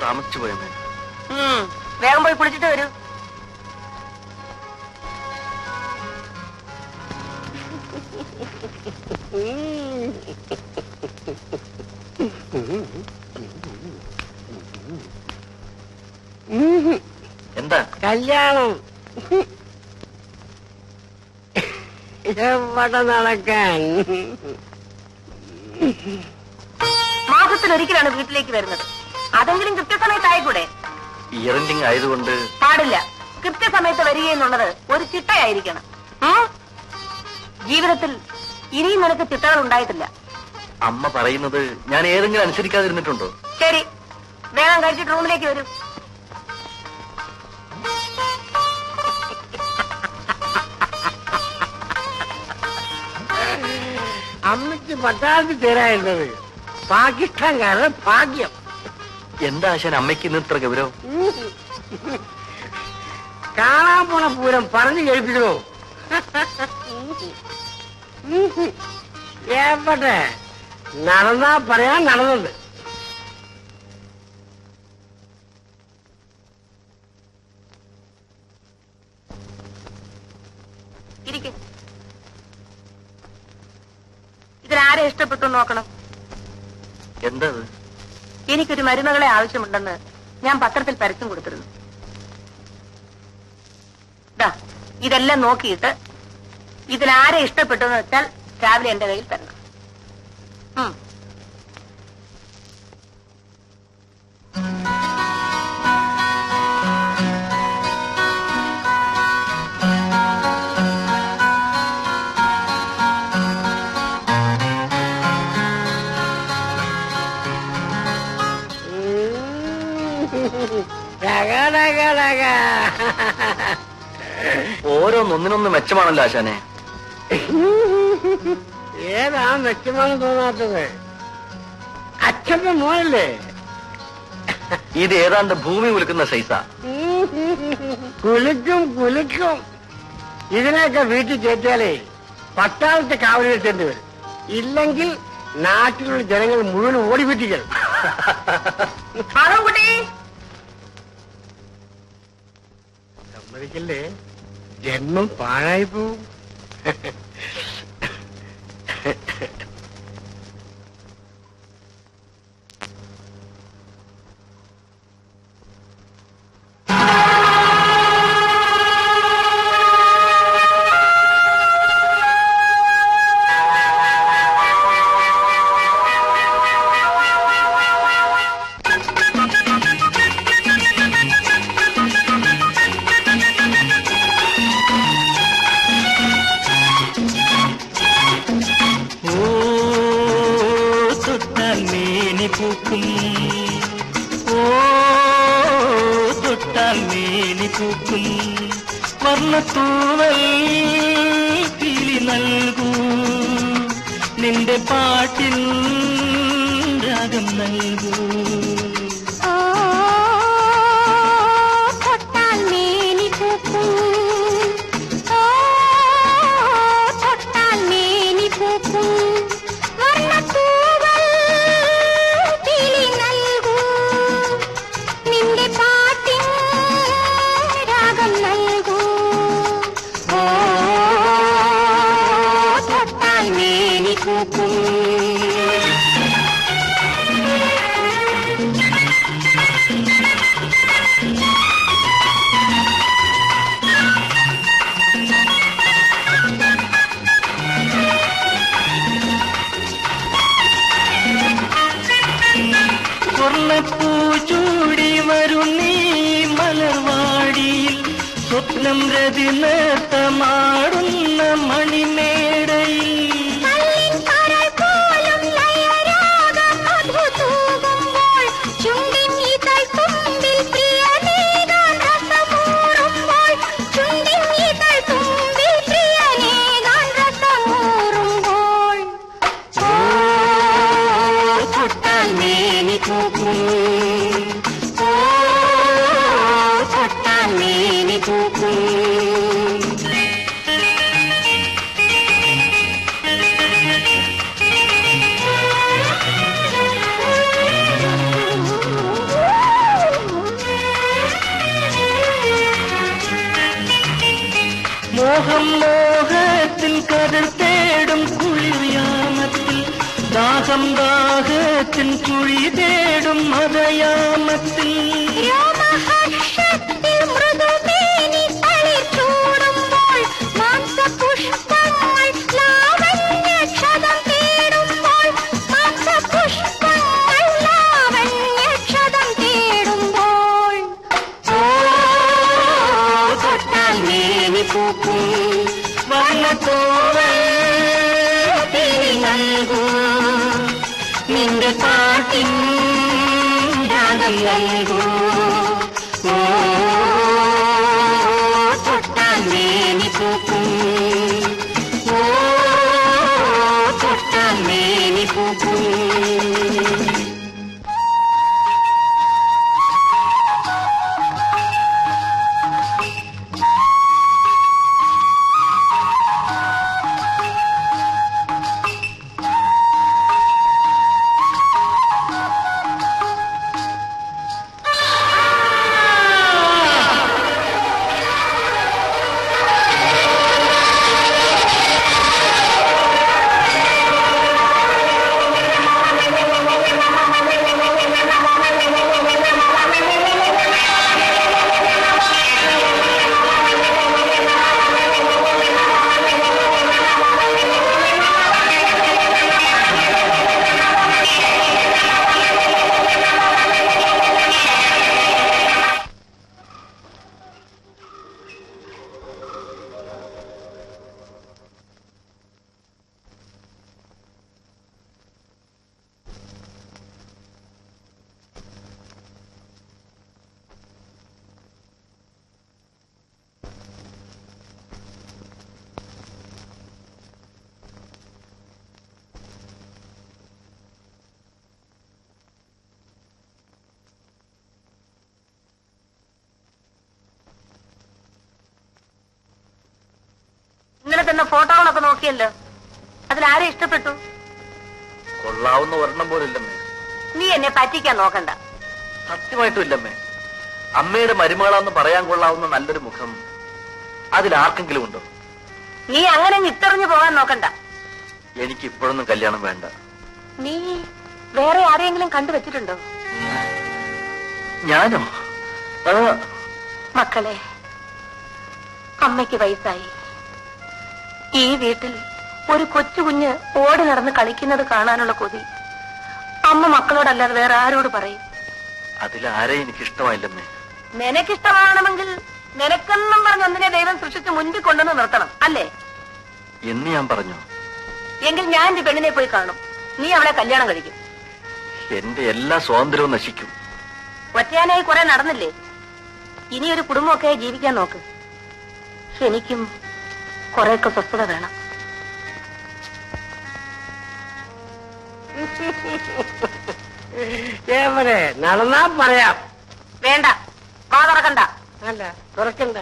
താമസിച്ചു പോയമ്മേ. വേഗം പോയി കുളിച്ചിട്ട് വരൂ. എന്താ കല്യാണം എവിടെ നടക്കാൻ? മാസത്തിലൊരിക്കലാണ് വീട്ടിലേക്ക് വരുന്നത്. അതെങ്കിലും കൃത്യസമയത്തായിക്കൂടെ? ഇയർ എൻഡിങ് ആയതുകൊണ്ട് പാടില്ല. കൃത്യസമയത്ത് വരികയെന്നുള്ളത് ഒരു ചിട്ടയായിരിക്കണം. ജീവിതത്തിൽ ഇനിയും നിനക്ക് ചിട്ടകൾ ഉണ്ടായിട്ടില്ല. അമ്മ പറയുന്നത് ഞാൻ ഏതെങ്കിലും അനുസരിക്കാതിരുന്നിട്ടുണ്ടോ? ശരി, വേഗം കഴിച്ചിട്ട് റൂമിലേക്ക് വരൂ. അമ്മയ്ക്ക് പട്ടാളത്തിൽ ചേരായിരുന്നത് പാകിസ്ഥാൻകാരുടെ ഭാഗ്യം. എന്താ ആശാൻ അമ്മയ്ക്ക് ഇന്ന് ഇത്ര ഗൗരവം? കാണാൻ പോണ പൂരം പറഞ്ഞു കേൾപ്പിക്കണോ? എവിടെ നടന്നാ പറയാൻ നടന്നത്. ഇതിലാരെ ഇഷ്ടപ്പെട്ടു നോക്കണം. എന്താ? എനിക്കൊരു മരുമകളെ ആവശ്യമുണ്ടെന്ന് ഞാൻ പത്രത്തിൽ പരസ്യം കൊടുത്തിരുന്നു. ഇതെല്ലാം നോക്കിയിട്ട് ഇതിലാരെ ഇഷ്ടപ്പെട്ടു എന്ന് വെച്ചാൽ രാവിലെ എന്റെ കയ്യിൽ തരണം. ഓരോന്നൊന്നിനൊന്ന് മെച്ചമാണല്ലോ ആശാനെ. ഏതാ മെച്ചമാണെന്ന് തോന്നാത്തത്? അച്ഛന്റെ മോനല്ലേ? ഇത് ഏതാണ്ട് ഭൂമി കുലുക്കുന്ന സൈസാ. കുലുക്കും കുലുക്കും. ഇതിനെയൊക്കെ വീട്ടിൽ കയറ്റിയാലേ പട്ടാളത്തെ കാവലിൽ എത്തേണ്ടി വരും. ഇല്ലെങ്കിൽ നാട്ടിലുള്ള ജനങ്ങൾ മുഴുവൻ ഓടിപ്പിറ്റികൾ. സമ്മതിക്കല്ലേ, ജന്മം പാഴായി പോവും. വർണ്ണത്തൂവൽ കിളി നൽകൂ, നിന്റെ പാട്ടിൽ രാഗം നൽകൂ. ചൂടി വരുന്നീ മലർവാടിയിൽ സ്വപ്നം രതി നൃത്തമാടുന്ന മണിമേടയിൽ മോഹം മോഹത്തിൽ കടൽ തേടും കുളിർയാമത്തിൽ ദാഹം ദാഹത്തിൽ കുഴി തേടും മതയാമത്തിൽ മൃദുമേനി തളിർ ചൂടുമ്പോൾ മാംസപുഷ്പങ്ങൾ ലാവണ്യക്ഷതം തേടുമ്പോൾ മാംസപുഷ്പങ്ങൾ ലാവണ്യക്ഷതം തേടുമ്പോൾ തൊട്ടാൽ മേനി പൂക്കും വന്നത്തോവൽ തിരി നൽകൂ നിന്റെ പാട്ടിൻ രാഗം നൽകൂ തൊട്ടാൽ മേനി പൂക്കും തൊട്ടാൽ മേനി പൂക്കും ഇന്നലെ തന്നെ ഫോട്ടോകളൊക്കെ നോക്കിയല്ലോ, അതിലാരെ ഇഷ്ടപ്പെട്ടു? കൊള്ളാവുന്ന ഒരെണ്ണം പോലില്ലമ്മേ. നീ എന്നെ പറ്റിക്കാൻ നോക്കണ്ട. സത്യമായിട്ടും ഇല്ലമ്മേ. അമ്മയുടെ മരുമകളാന്ന് പറയാൻ കൊള്ളാവുന്ന നല്ലൊരു മുഖം അതിലാർക്കെങ്കിലും ഉണ്ടോ? നീ അങ്ങനെ ഇട്ടെറിഞ്ഞു പോകാൻ നോക്കണ്ട. എനിക്ക് ഇപ്പോഴൊന്നും കല്യാണം വേണ്ട. നീ വേറെ ആരെയെങ്കിലും കണ്ടുവച്ചിട്ടുണ്ടോ? ഞാനോ? മക്കളെ, അമ്മയ്ക്ക് വയസ്സായി. ഈ വീട്ടിൽ ഒരു കൊച്ചു കുഞ്ഞ് ഓടി നടന്ന് കളിക്കുന്നത് കാണാനുള്ള കൊതി അമ്മ മക്കളോടല്ലാതെ വേറെ ആരോട് പറയും? അതിലാരെ എനിക്കിഷ്ടമായില്ലമ്മേ. നിനക്കിഷ്ടമാണെങ്കിൽ നിനക്കെന്നും പറഞ്ഞ് ഒന്നിനെ ദൈവം സൃഷ്ടിച്ച് മുൻപിൽ കൊണ്ടുവന്ന് നിർത്തണം, അല്ലേ? എന്ന് ഞാൻ പറഞ്ഞു. എങ്കിൽ ഞാൻ എന്റെ പെണ്ണിനെ പോയി കാണും. നീ അവളെ കല്യാണം കഴിക്കും. എന്റെ എല്ലാ സ്വാതന്ത്ര്യവും നശിക്കും. ഒറ്റയാനായി കുറെ നടന്നില്ലേ? ഇനി ഒരു കുടുംബമൊക്കെ ജീവിക്കാൻ നോക്ക്. എനിക്കും കുറെയൊക്കെ സ്വസ്ഥത വേണം. എവിടെ നടന്നാ പറയാം. വേണ്ട, വാ തുറക്കണ്ട. അല്ല തുറക്കണ്ട.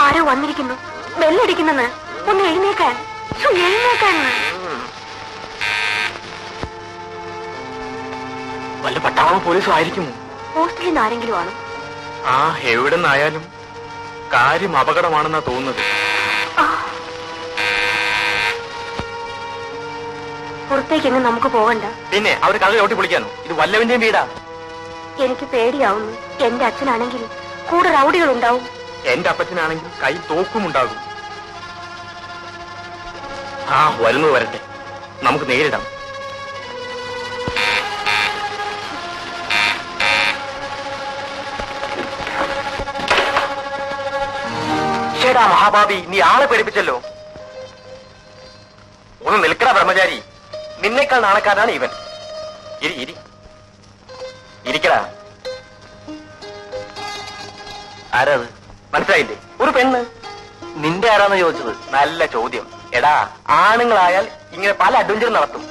ആരോ വന്നിരിക്കുന്നു. ബെല്ലടിക്കുന്നെന്ന്. ഒന്ന് എഴുന്നേക്കാൻ, എഴുന്നേക്കാൻ. വല്ല പട്ടാളം പോലീസും ആയിരിക്കുമോ? ഹോസ്റ്റലിൽ നിന്ന് ആരെങ്കിലും ആണ്. ആ, എവിടെ നിന്നായാലും കാര്യം അപകടമാണെന്നാ തോന്നുന്നത്. പുറത്തേക്കെങ്ങ് നമുക്ക് പോകണ്ട. പിന്നെ അവർ കഥ ചോട്ടി പൊളിക്കാനോ? ഇത് വല്ലവന്റെയും വീടാ. എനിക്ക് പേടിയാവുന്നു. എന്റെ അച്ഛനാണെങ്കിൽ കൂടെ റൗഡികൾ ഉണ്ടാവും. എന്റെ അപ്പച്ചനാണെങ്കിൽ കൈ തോക്കുമുണ്ടാകും. ആ, വരുന്നത് വരട്ടെ, നമുക്ക് നേരിടാം. ചേടാ മഹാഭാവി, നീ ആളെ പേടിപ്പിച്ചല്ലോ. ഒന്ന് നിൽക്കട ബ്രഹ്മചാരി, നിന്നേക്കാൾ നാണക്കാരനാണ് ഇവൻ. ഇരിക്കടാ. ആരാത്? മനസ്സിലായില്ലേ? ഒരു പെണ്ണ്. നിന്റെ ആരാന്ന് ചോദിച്ചത്? നല്ല ചോദ്യം. എടാ, ആണുങ്ങളായാൽ ഇങ്ങനെ പല അഡ്വഞ്ചറും നടത്തും.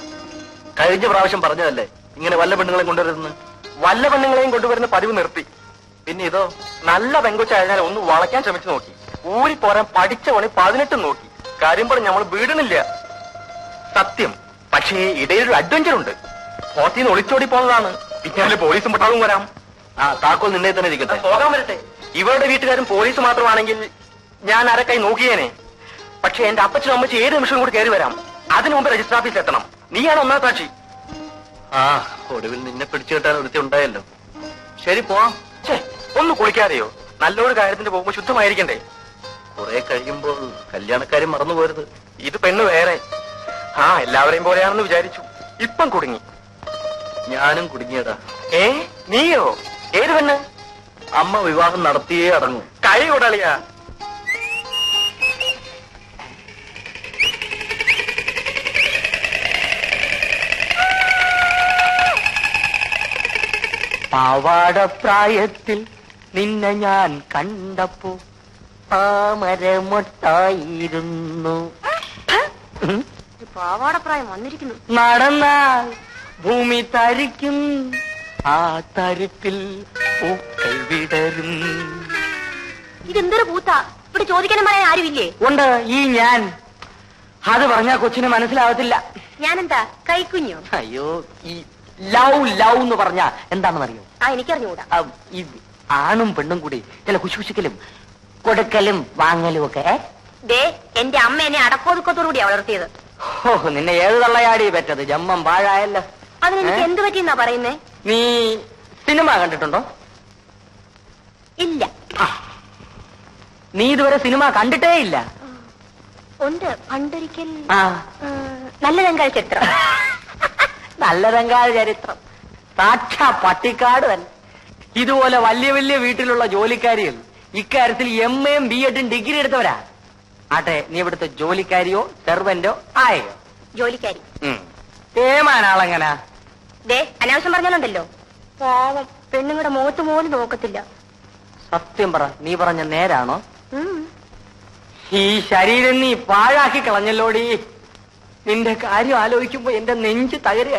കഴിഞ്ഞ പ്രാവശ്യം പറഞ്ഞതല്ലേ ഇങ്ങനെ വല്ല പെണ്ണുങ്ങളെ കൊണ്ടുവരുന്നത്? വല്ല പെണ്ണുങ്ങളെയും കൊണ്ടുവരുന്ന പതിവ് നിർത്തി. പിന്നെ ഇതോ? നല്ല പെങ്കൊച്ചായതിനാൽ ഒന്ന് വളയ്ക്കാൻ ശ്രമിച്ചു നോക്കി. ഊരി പോരാൻ പഠിച്ച പണി 18 നോക്കി. കാര്യം പറഞ്ഞ് നമ്മൾ വീടണില്ല. സത്യം. പക്ഷേ ഇടയിലൊരു അഡ്വഞ്ചർ ഉണ്ട്. ഹോസ്റ്റലിൽ നിന്ന് ഒളിച്ചോടി പോകുന്നതാണ്. പിന്നാലെ പോലീസും പട്ടാളവും വരാം. ആ താക്കോൽ നിന്നെ തന്നെ ഇരിക്കട്ടെ. പോകാൻ വരട്ടെ. ഇവരുടെ വീട്ടുകാരും പോലീസ് മാത്രമാണെങ്കിൽ ഞാൻ അരക്കായി നോക്കിയേനെ. പക്ഷെ എന്റെ അപ്പച്ചനും അമ്മച്ചും ഏത് നിമിഷം കൂടി കയറി വരാം. അതിനു മുമ്പ് രജിസ്റ്റർ ഓഫീസിൽ എത്തണം. നീയാണ് ഒന്നാം സാക്ഷി. ആ ഒടുവിൽ നിന്നെ പിടിച്ചു കെട്ടാൻ ഒരുത്തി ഉണ്ടായല്ലോ. ശരി പോവാം. ഒന്ന് കുളിക്കാതെയോ? നല്ലൊരു കാര്യത്തിന് പോകുമ്പോ ശുദ്ധമായിരിക്കണ്ടേ? കുറെ കഴിയുമ്പോൾ കല്യാണക്കാരും മറന്നു പോരുത്. ഇത് പെണ്ണ് വേറെ. ആ എല്ലാവരെയും പോലെയാണെന്ന് വിചാരിച്ചു. ഇപ്പം കുടുങ്ങി. ഞാനും കുടുങ്ങിയടാ. നീയോ? ഏത് പെണ്ണ്? അമ്മ വിവാഹം നടത്തിയേ അടങ്ങും. കൈ കൊടളിയാ. പാവാടപ്രായത്തിൽ നിന്നെ ഞാൻ കണ്ടപ്പോ താമരമൊട്ടായിരുന്നു. പാവാടപ്രായം വന്നിരിക്കുന്നു. നടന്നാൽ ഭൂമി തരിക്കും, ആ തരിപ്പിൽ പൂക്കൾ വിടരും. ഇതെന്തൊരു പൂത്താ? ഇവിടെ ചോദിക്കാനും പറയാൻ ആരുമില്ലേ? ഉണ്ട്, ഈ ഞാൻ. അത് പറഞ്ഞാ കൊച്ചിന് മനസ്സിലാവത്തില്ല. ഞാനെന്താ കൈക്കുഞ്ഞോ? അയ്യോ, ഈ ലവ് ലവ് എന്ന് പറഞ്ഞാ എന്താണെന്നറിയോ? ആ എനിക്കറിഞ്ഞൂടാ. ഈ ആണും പെണ്ണും കൂടി ചില കുശുകുശിക്കലും കൊടുക്കലും വാങ്ങലും ഒക്കെ. ദേ എന്റെ അമ്മ എന്നെ അടക്കോതുക്കത്തോടുകൂടിയാ വളർത്തിയത്. ഓ, നിന്നെ ഏത് തള്ളയാടി പറ്റത്? ജമ്മം പാഴായല്ലോ. അതിനെനിക്ക് എന്ത് പറ്റിയെന്നാ പറയുന്നേ? നീ സിനിമ കണ്ടിട്ടുണ്ടോ? ഇല്ല. നീ ഇതുവരെ സിനിമ കണ്ടിട്ടേ ഇല്ല? ഉണ്ട്, പണ്ടൊരിക്കൽ. നല്ല രംഗാൾ ചിത്രം. നല്ല രംഗാൾ ചരിത്രം. സാക്ഷാ പട്ടിക്കാട് തന്നെ. ഇതുപോലെ വലിയ വലിയ വീട്ടിലുള്ള ജോലിക്കാരികൾ ഇക്കാര്യത്തിൽ MAയും BEഡും ഡിഗ്രി എടുത്തവരാ. ആട്ടെ, നീ ഇവിടുത്തെ ജോലിക്കാരിയോ സെർവന്റോ ആയോ? ജോലിക്കാരി. ഏമാനാളെങ്ങനാ? ദേ അനാവശ്യം പറഞ്ഞാലുണ്ടല്ലോ. പാവം, പെണ്ണുങ്ങളുടെ മുഖത്ത് പോലും നോക്കത്തില്ല. സത്യം പറ, നീ പറഞ്ഞ നേരാണോ? ഈ ശരീരം നീ പാഴാക്കി കളഞ്ഞല്ലോടി. നിന്റെ കാര്യം ആലോചിക്കുമ്പോ എന്റെ നെഞ്ച് തകരുക.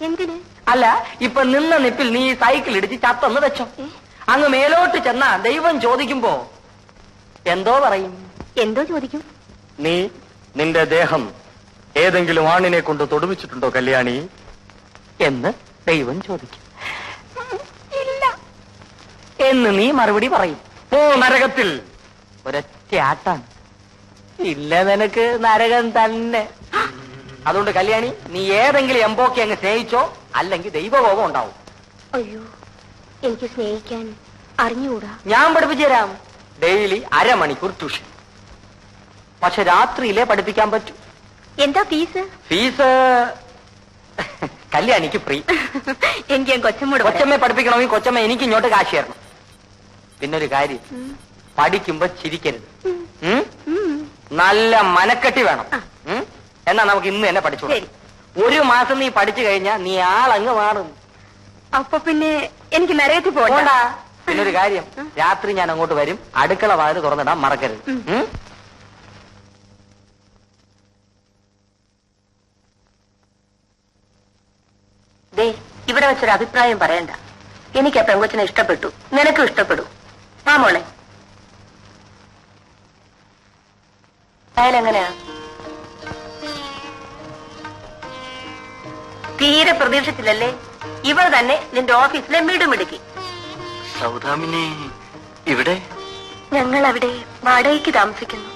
എന്തിന്? അല്ല, ഇപ്പൊ നിന്ന നിപ്പിൽ നീ സൈക്കിൾ ഇടിച്ച് ചത്തൊന്ന് വെച്ചോ. അങ്ങ് മേലോട്ട് ചെന്നാ ദൈവം ചോദിക്കുമ്പോ എന്തോ പറയും? എന്തോ ചോദിക്കും? നീ നിന്റെ ദേഹം ഏതെങ്കിലും ആണിനെ കൊണ്ട് തൊടുവിച്ചിട്ടുണ്ടോ കല്യാണി എന്ന് ദൈവം ചോദിക്കും. ഇല്ല എന്ന് നീ മറുപടി പറയും. ഓ നരകത്തിൽ ഒരൊറ്റ ആട്ടാണ്. ഇല്ല, നിനക്ക് നരകം തന്നെ. അതുകൊണ്ട് കല്യാണി, നീ ഏതെങ്കിലും എംബോക്കെ അങ്ങ് സ്നേഹിച്ചോ, അല്ലെങ്കിൽ ദൈവകോപം ഉണ്ടാവും. അയ്യോ, എനിക്ക് സ്നേഹിക്കാൻ അറിഞ്ഞുകൂടാ. ഞാൻ പഠിപ്പിച്ചു തരാം. ഡെയിലി അരമണിക്കൂർ ട്യൂഷൻ. പക്ഷെ രാത്രിയിലേ പഠിപ്പിക്കാൻ പറ്റൂ. എന്താ ഫീസ്? Fees കല്യാണിക്ക് free. എനിക്ക് ഞാൻ കൊച്ചമ്മയെ പഠിപ്പിക്കണമെങ്കിൽ കൊച്ചമ്മ എനിക്ക് ഇങ്ങോട്ട് കാശ് തരണം. പിന്നൊരു കാര്യം, പഠിക്കുമ്പോ ചിരിക്കരുത്. നല്ല മനക്കെട്ടി വേണം. എന്നാ നമുക്ക് ഇന്ന് തന്നെ പഠിച്ചു. ഒരു മാസം നീ പഠിച്ചു കഴിഞ്ഞാ നീ ആളങ്ങ് മാറും. അപ്പൊ പിന്നെ എനിക്ക് നരകത്തിൽ പോകണ്ട. പിന്നൊരു കാര്യം, രാത്രി ഞാൻ അങ്ങോട്ട് വരും. അടുക്കള വാതിൽ തുറന്നിടാൻ മറക്കരുത്. ദേ, ഇവിടെ വെച്ചൊരു അഭിപ്രായം പറയണ്ട. എനിക്ക് ആ പെങ്കൊച്ചിനെ ഇഷ്ടപ്പെട്ടു, നിനക്കും ഇഷ്ടപ്പെടും. ആ മോളെ, അയാളെങ്ങനെയാ? തീരെ പ്രതീക്ഷിച്ചില്ലല്ലേ? ഇവർ തന്നെ നിന്റെ ഓഫീസിലെ മിടുമിടുക്കി. സൗദാമിനി ഇവിടെ? ഞങ്ങൾ അവിടെ വാടകയ്ക്ക് താമസിക്കുന്നു.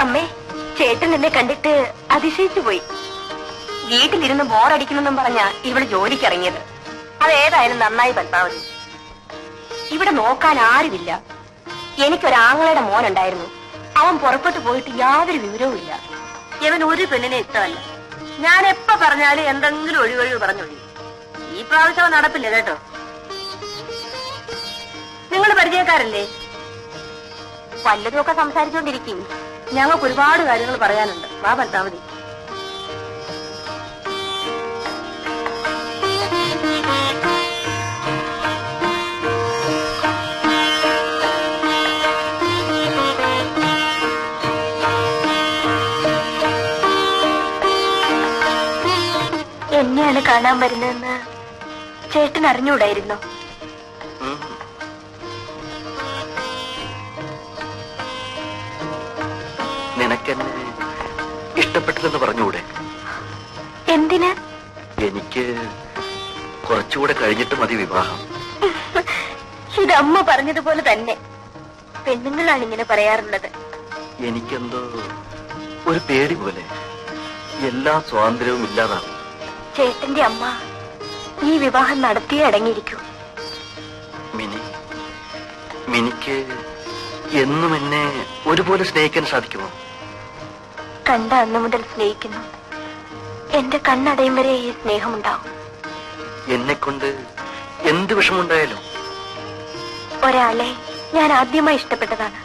അമ്മേ, ചേട്ടൻ എന്നെ കണ്ടിട്ട് അതിശയിച്ചു പോയി. വീട്ടിലിരുന്ന് ബോറടിക്കുന്നെന്നും പറഞ്ഞാ ഇവള് ജോലിക്കിറങ്ങിയത്. അതേതായാലും നന്നായി പത്മാവതി. ഇവിടെ നോക്കാൻ ആരുമില്ല. എനിക്കൊരാങ്ങളുടെ മോനുണ്ടായിരുന്നു. അവൻ പുറപ്പെട്ടു പോയിട്ട് യാതൊരു വിവരവും ഇല്ല. ഇവൻ ഒരു പെണ്ണിനെ ഇഷ്ടമല്ല. ഞാൻ എപ്പ പറഞ്ഞാലും എന്തെങ്കിലും ഒഴിവൊഴിവ് പറഞ്ഞൊഴി. ഈ പ്രാവശ്യം നടപ്പില്ല കേട്ടോ. നിങ്ങൾ പരിചയക്കാരല്ലേ? വല്ലതുമൊക്കെ സംസാരിച്ചുകൊണ്ടിരിക്കും. ഞങ്ങൾക്ക് ഒരുപാട് കാര്യങ്ങൾ പറയാനുണ്ട്. വാ പത്മാവതി. എന്നെയാണ് കാണാൻ വരുന്നതെന്ന് ചേട്ടൻ അറിഞ്ഞൂടായിരുന്നോ? നിനക്കെന്നെ ഇഷ്ടപ്പെട്ടില്ലെന്ന് പറഞ്ഞുകൂടെ? എന്തിന്? എനിക്ക് കുറച്ചുകൂടെ കഴിഞ്ഞിട്ട് മതി വിവാഹം. ഇത് അമ്മ പറഞ്ഞതുപോലെ തന്നെ പെണ്ണുങ്ങളാണ് ഇങ്ങനെ പറയാറുള്ളത്. എനിക്കെന്തോ ഒരു പേടി പോലെ. എല്ലാ സ്വാതന്ത്ര്യവും ഇല്ലാതാവും. ചേട്ടന്റെ അമ്മ ഈ വിവാഹം നടത്തിയേ അടങ്ങിയിരിക്കൂ. മിനിക്ക് എന്നും എന്നെ ഒരുപോലെ സ്നേഹിക്കാൻ സാധിക്കുമോ? കണ്ട അന്നു മുതൽ സ്നേഹിക്കുന്നു. എന്റെ കണ്ണടയും വരെ ഈ സ്നേഹമുണ്ടാവും. എന്നെ കൊണ്ട് എന്ത് വിഷമുണ്ടായാലും ഒരാളെ ഞാൻ ആദ്യമായി ഇഷ്ടപ്പെട്ടതാണ്.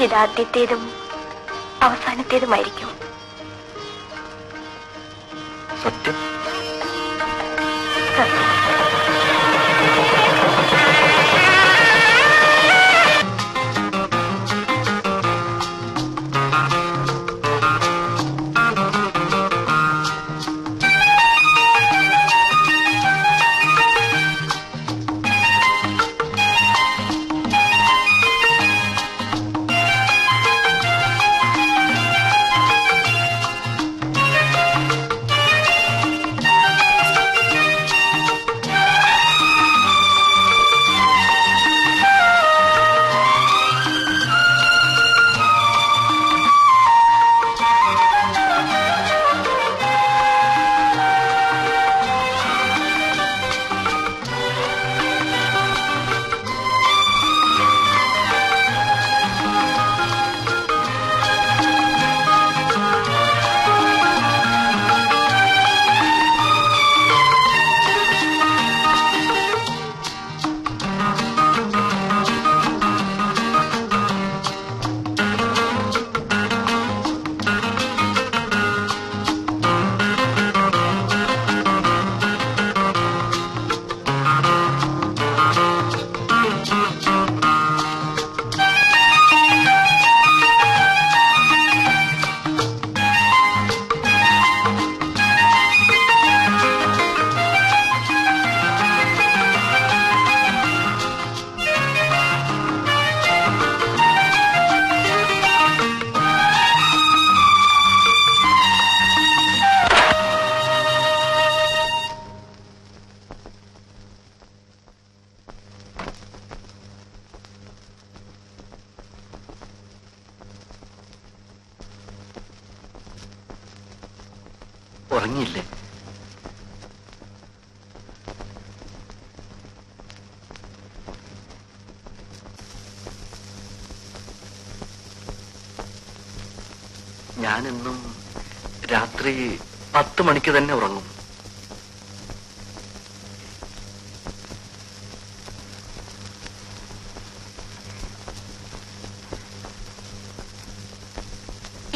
ഇതാദ്യത്തേതും അവസാനത്തേതുമായിരിക്കും. സത്യം. സത്യം. ഉറങ്ങിയില്ലേ? ഞാനെന്നും രാത്രി 10 മണിക്ക് തന്നെ ഉറങ്ങും.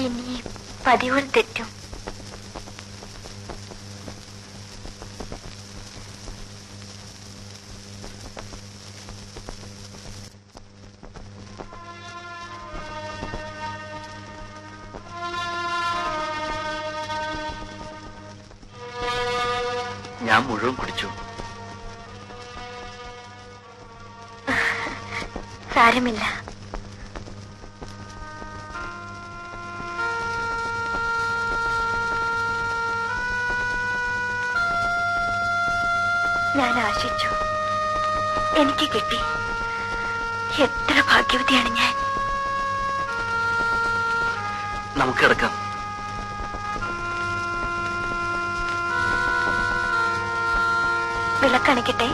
ഇനി പതിവ് തെറ്റും. ഞാൻ മുഴുവൻ കുടിച്ചു. സാരമില്ല. ഞാൻ ആശിച്ചു, എനിക്ക് കിട്ടി. എത്ര ഭാഗ്യവതിയാണ് ഞാൻ. നമുക്ക് കിടക്കാം. വിളക്കണിക്കട്ടെ?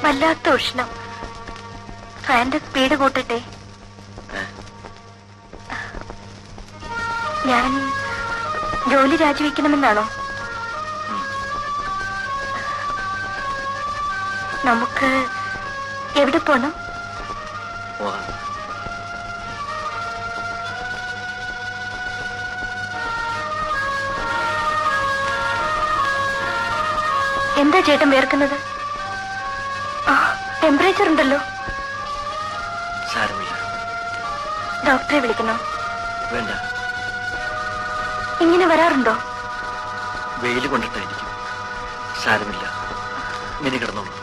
വല്ലാത്ത ഉഷ്ണം. ഫാന്റെ സ്പീഡ് കൂട്ടട്ടെ? ഞാൻ ജോലി രാജിവെക്കണമെന്നാണോ? നമുക്ക് എവിടെ പോണം? എന്താ ചേട്ടൻ വേർക്കുന്നത്? ടെമ്പറേച്ചർ ഉണ്ടല്ലോ. സാരമില്ല. ഡോക്ടറെ വിളിക്കണോ? വേണ്ട. ഇങ്ങനെ വരാറുണ്ടോ? വെയിൽ കൊണ്ടിട്ടായിരിക്കും. സാരമില്ല, മിനി കിടന്നോളൂ.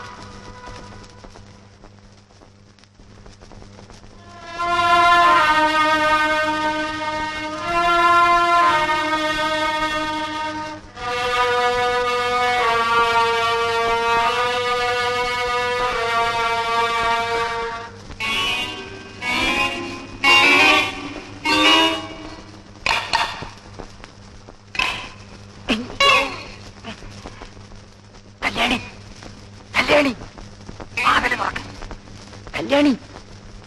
കല്യാണി,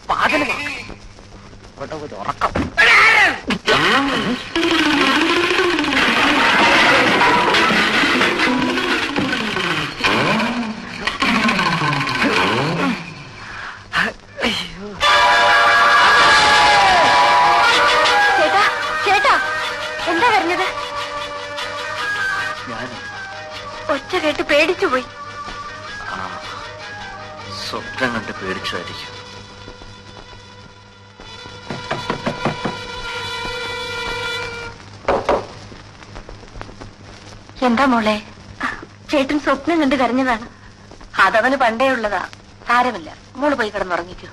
വാതില് തുറക്ക്. ഇവിടെ ഒരു ഉറക്കം. ചേട്ടാ, ചേട്ടാ, എന്താ പറഞ്ഞത്? ഞാൻ ഒച്ച കേട്ട് പേടിച്ചു പോയി. സ്വപ്നം കണ്ട് പേടിച്ചതായിരിക്കും. എന്താ മോളെ? ചേട്ടൻ സ്വപ്നം കണ്ട് കരഞ്ഞതാണ്. അതവന് പണ്ടേ ഉള്ളതാ. സാരമില്ല, മോള് പോയി കിടന്നുറങ്ങിക്കോ.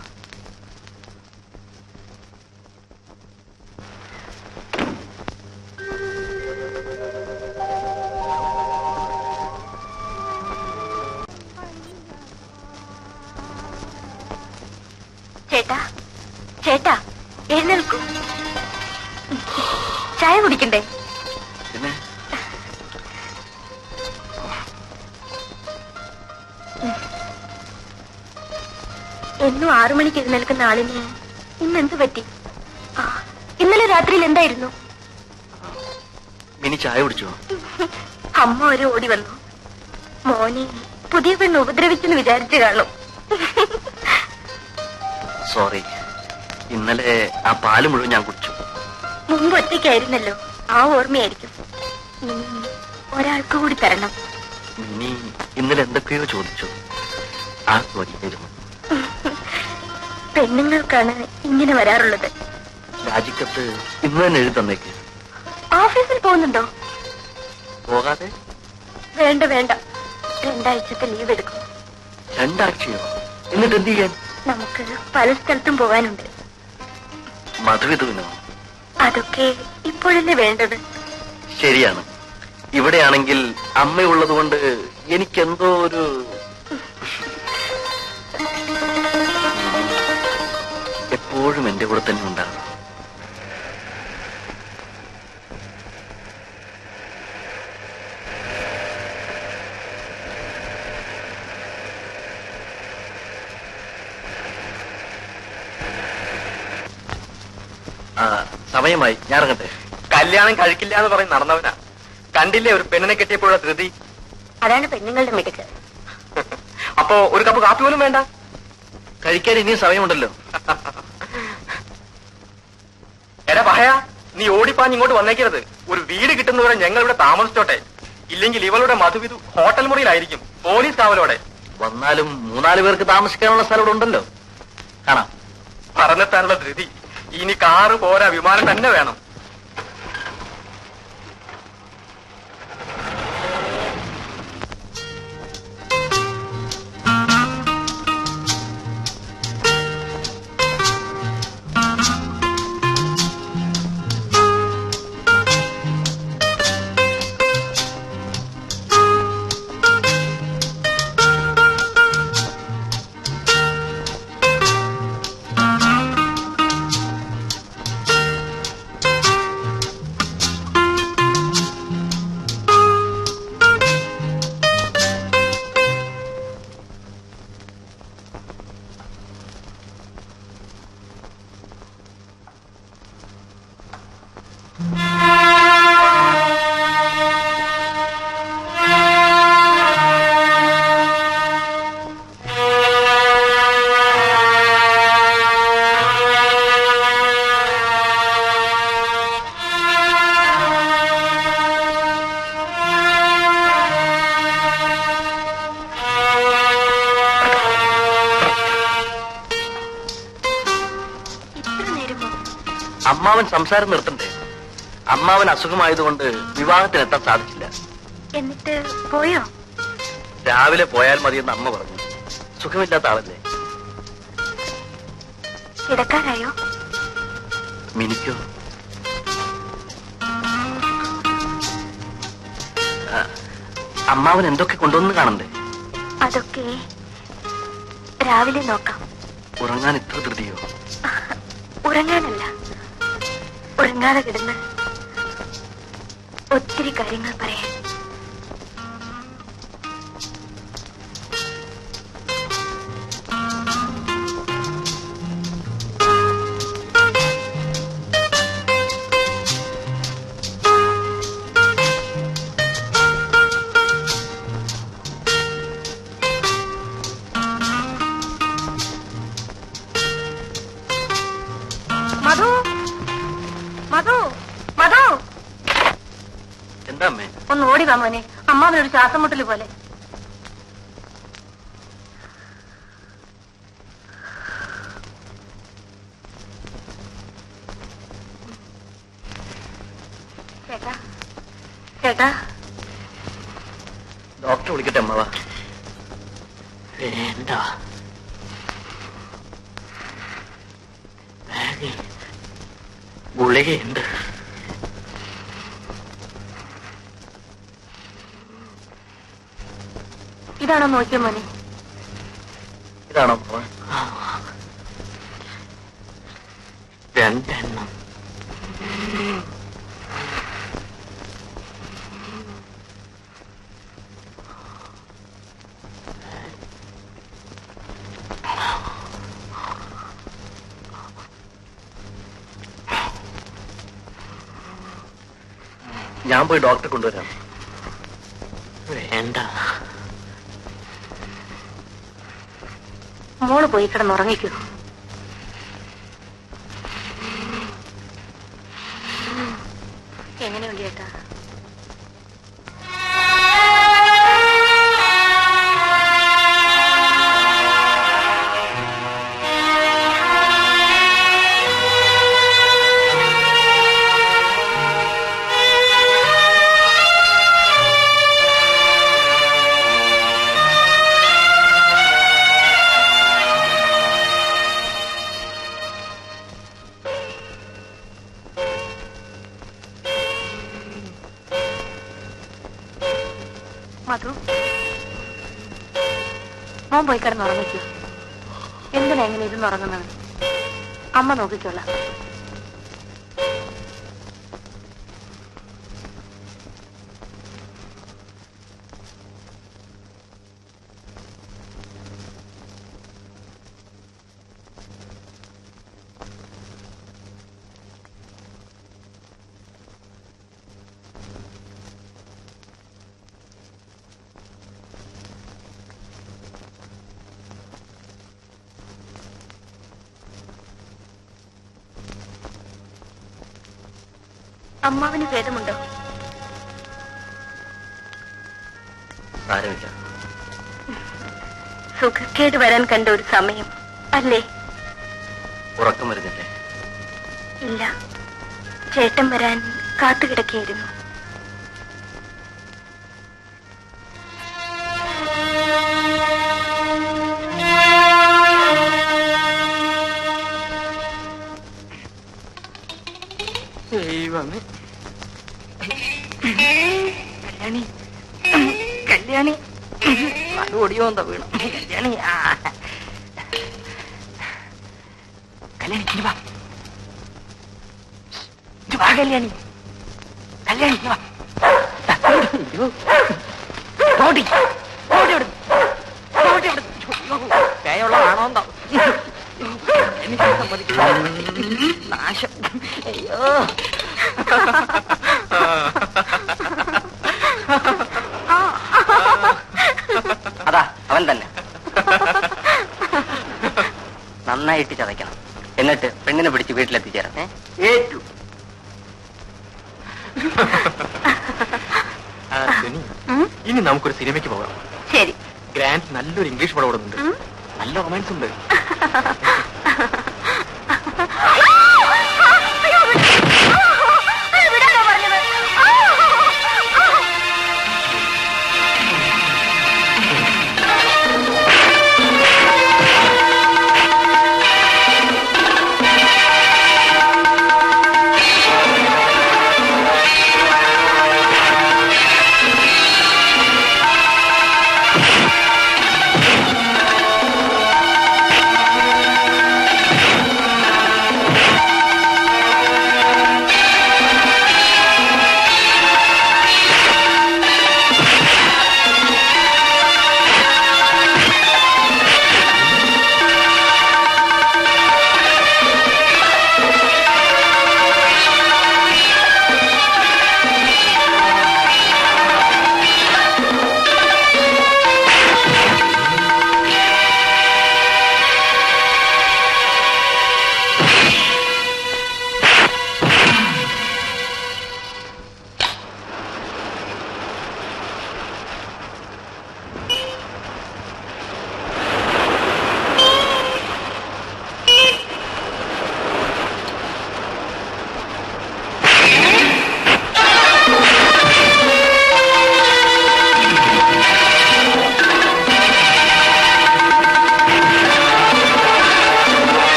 ചേട്ടാ, ചേട്ടാ, എഴുന്നേൽക്കൂ. ചായ കുടിക്കണ്ടേ? പിന്നെ എന്നും 6 മണിക്ക് എഴുന്നേൽക്കുന്ന ആളിന് ഇന്നെന്ത് പറ്റി? ഇന്നലെ രാത്രിയിൽ എന്തായിരുന്നു? മിനി ചായ കുടിച്ചോ? അമ്മ ഒരു ഓടി വന്നു. മോനെ പുതിയ പെണ്ണ് ഉപദ്രവിച്ചെന്ന് വിചാരിച്ചു കാണും. സോറി, ഇന്നലെ ആ പാല് മുഴുവൻ ഞാൻ കുടിച്ചു. മുമ്പ് ഒറ്റയ്ക്കായിരുന്നല്ലോ, ആ ഓർമ്മയായിരിക്കും. ഒരാൾക്ക് കൂടി തരണം. മിനി ഇന്നലെ എന്തൊക്കെയോ ചോദിച്ചു. ആ ചോദിക്കായിരുന്നു. പെണ്ണുങ്ങൾക്കാണ് ഇങ്ങനെ വരാറുള്ളത്. രാജിക്കത്ത് ഇന്ന് തന്നെ എഴുതി തന്നേക്ക്. ഓഫീസിൽ പോകുന്നുണ്ടോ? പോകാതെ? വേണ്ട വേണ്ട, 2 ആഴ്ചത്തെ ലീവ് എടുക്കും. 2 ആഴ്ചയോ? എന്നിട്ട് എന്ത് ചെയ്യാൻ? നമുക്ക് പല സ്ഥലത്തും പോകാനുണ്ട്. മധുവിധുവിനോ? അതൊക്കെ ഇപ്പോഴല്ലേ വേണ്ടത്. ശരിയാണ്. ഇവിടെയാണെങ്കിൽ അമ്മയുള്ളത് കൊണ്ട് എനിക്കെന്തോ ഒരു എപ്പോഴും എന്റെ കൂടെ തന്നെ ഉണ്ടാകും. സമയമായി, ഞാൻ ഇറങ്ങട്ടെ. കല്യാണം കഴിക്കില്ല എന്ന് പറഞ്ഞ് നടന്നവനാ. കണ്ടില്ലേ ഒരു പെണ്ണിനെ കെട്ടിയപ്പോഴുള്ള ധൃതി? അതാണ് പെണ്ണുങ്ങളുടെ മിടുക്ക്. അപ്പോ ഒരു കപ്പ് കാപ്പി പോലും വേണ്ട? കഴിക്കാൻ ഇനിയും സമയമുണ്ടല്ലോ. എടാ പഹയ, നീ ഓടിപ്പാഞ്ഞ് ഇങ്ങോട്ട് വന്നേക്കരുത്. ഒരു വീട് കിട്ടുന്നവരെ ഞങ്ങൾ ഇവിടെ താമസിച്ചോട്ടെ. ഇല്ലെങ്കിൽ ഇവളുടെ മധുവിധു ഹോട്ടൽ മുറിയിലായിരിക്കും, പോലീസ് കാവലോടെ. വന്നാലും 3-4 പേർക്ക് താമസിക്കാനുള്ള സ്ഥലം ഇവിടെ ഉണ്ടല്ലോ. കാണാം. പറഞ്ഞെത്താനുള്ള ധൃതി. ഇനി കാറ് പോരാ, വിമാനം തന്നെ വേണം. അമ്മാവൻ സംസാരം നിർത്തണ്ടേ? അമ്മാവൻ അസുഖമായതുകൊണ്ട് വിവാഹത്തിനെത്താൻ സാധിച്ചില്ല. എന്നിട്ട് പോയോ? രാവിലെ പോയാൽ മതിയെന്ന് അമ്മ പറഞ്ഞു. സുഖമില്ലാത്ത ആളല്ലേ. കിടക്കാനായോ? മിനിക്കോ? അമ്മാവൻ എന്തൊക്കെ കൊണ്ടുവന്ന് കാണണ്ടേ? അതൊക്കെ രാവിലെ നോക്കാം. ഉറങ്ങാൻ ഇത്ര ധൃതിയോ? ഉറങ്ങാനല്ല, ഉറങ്ങാതെ കിടന്ന് ഒത്തിരി കാര്യങ്ങൾ പറയാൻ. എന്താ അമ്മേ? ഒന്ന് ഓടി വാ മോനെ, അമ്മാവനൊരു ശ്വാസം മുട്ടല് പോലെ. ചേട്ടാ ചേട്ടാ, ഡോക്ടറെ വിളിക്കട്ടെ അമ്മാവ? വേണ്ട, ഗുളികയുണ്ട്. ഇതാണോ നോക്കിയ മോനെ? ഇതാണോ അമ്മാവ? രണ്ടെണ്ണം. ഞാൻ പോയി ഡോക്ടറെ കൊണ്ടുവരാം. വേണ്ട, മോള് പോയി കിടന്നുറങ്ങിക്കോ. എങ്ങനെയുണ്ട് ചേട്ടാ? മധു, മോൻ പോയി കിടന്നുറങ്ങിക്കോ. എന്തിനാ എങ്ങനെ ഇരുന്ന് ഉറങ്ങുന്നത്? അമ്മ നോക്കിക്കോളാം. അമ്മാവിന് ഭേദമുണ്ടോ? സാരമില്ല. സുഖക്കേട് വരാൻ കണ്ട ഒരു സമയം അല്ലേ? ഉറക്കം വരുന്നില്ലേ? ഇല്ല, ചേട്ടൻ വരാൻ കാത്തുകിടക്കുകയായിരുന്നു. ദൈവമേ, കല്യാണി കല്യാണി, അത് ഓടിയോ എന്താ വീണു? കല്യാണി, കല്യാണി ഇനി വാ, ഇനി വാ കല്യാണി, കല്യാണി ഇനി വാ. ഓടി ഓടി ഓടി ഓടി ഓടി, പേയുള്ളതാണോ എന്തോ എനിക്ക് സമ്മതിക്കില്ല. നാശം. അയ്യോ, അതാ അവൻ തന്നെ. നന്നായിട്ട് ചതയ്ക്കണം, എന്നിട്ട് പെണ്ണിനെ പിടിച്ച് വീട്ടിലെത്തിച്ചേരാം. ഏറ്റു. ഇനി നമുക്കൊരു സിനിമയ്ക്ക് പോകാം. ശരി. ഗ്രാൻഡ് നല്ലൊരു ഇംഗ്ലീഷ് പടം ഓടുന്നുണ്ട്. നല്ല റൊമാൻസ് ഉണ്ട്. അയ്യോ,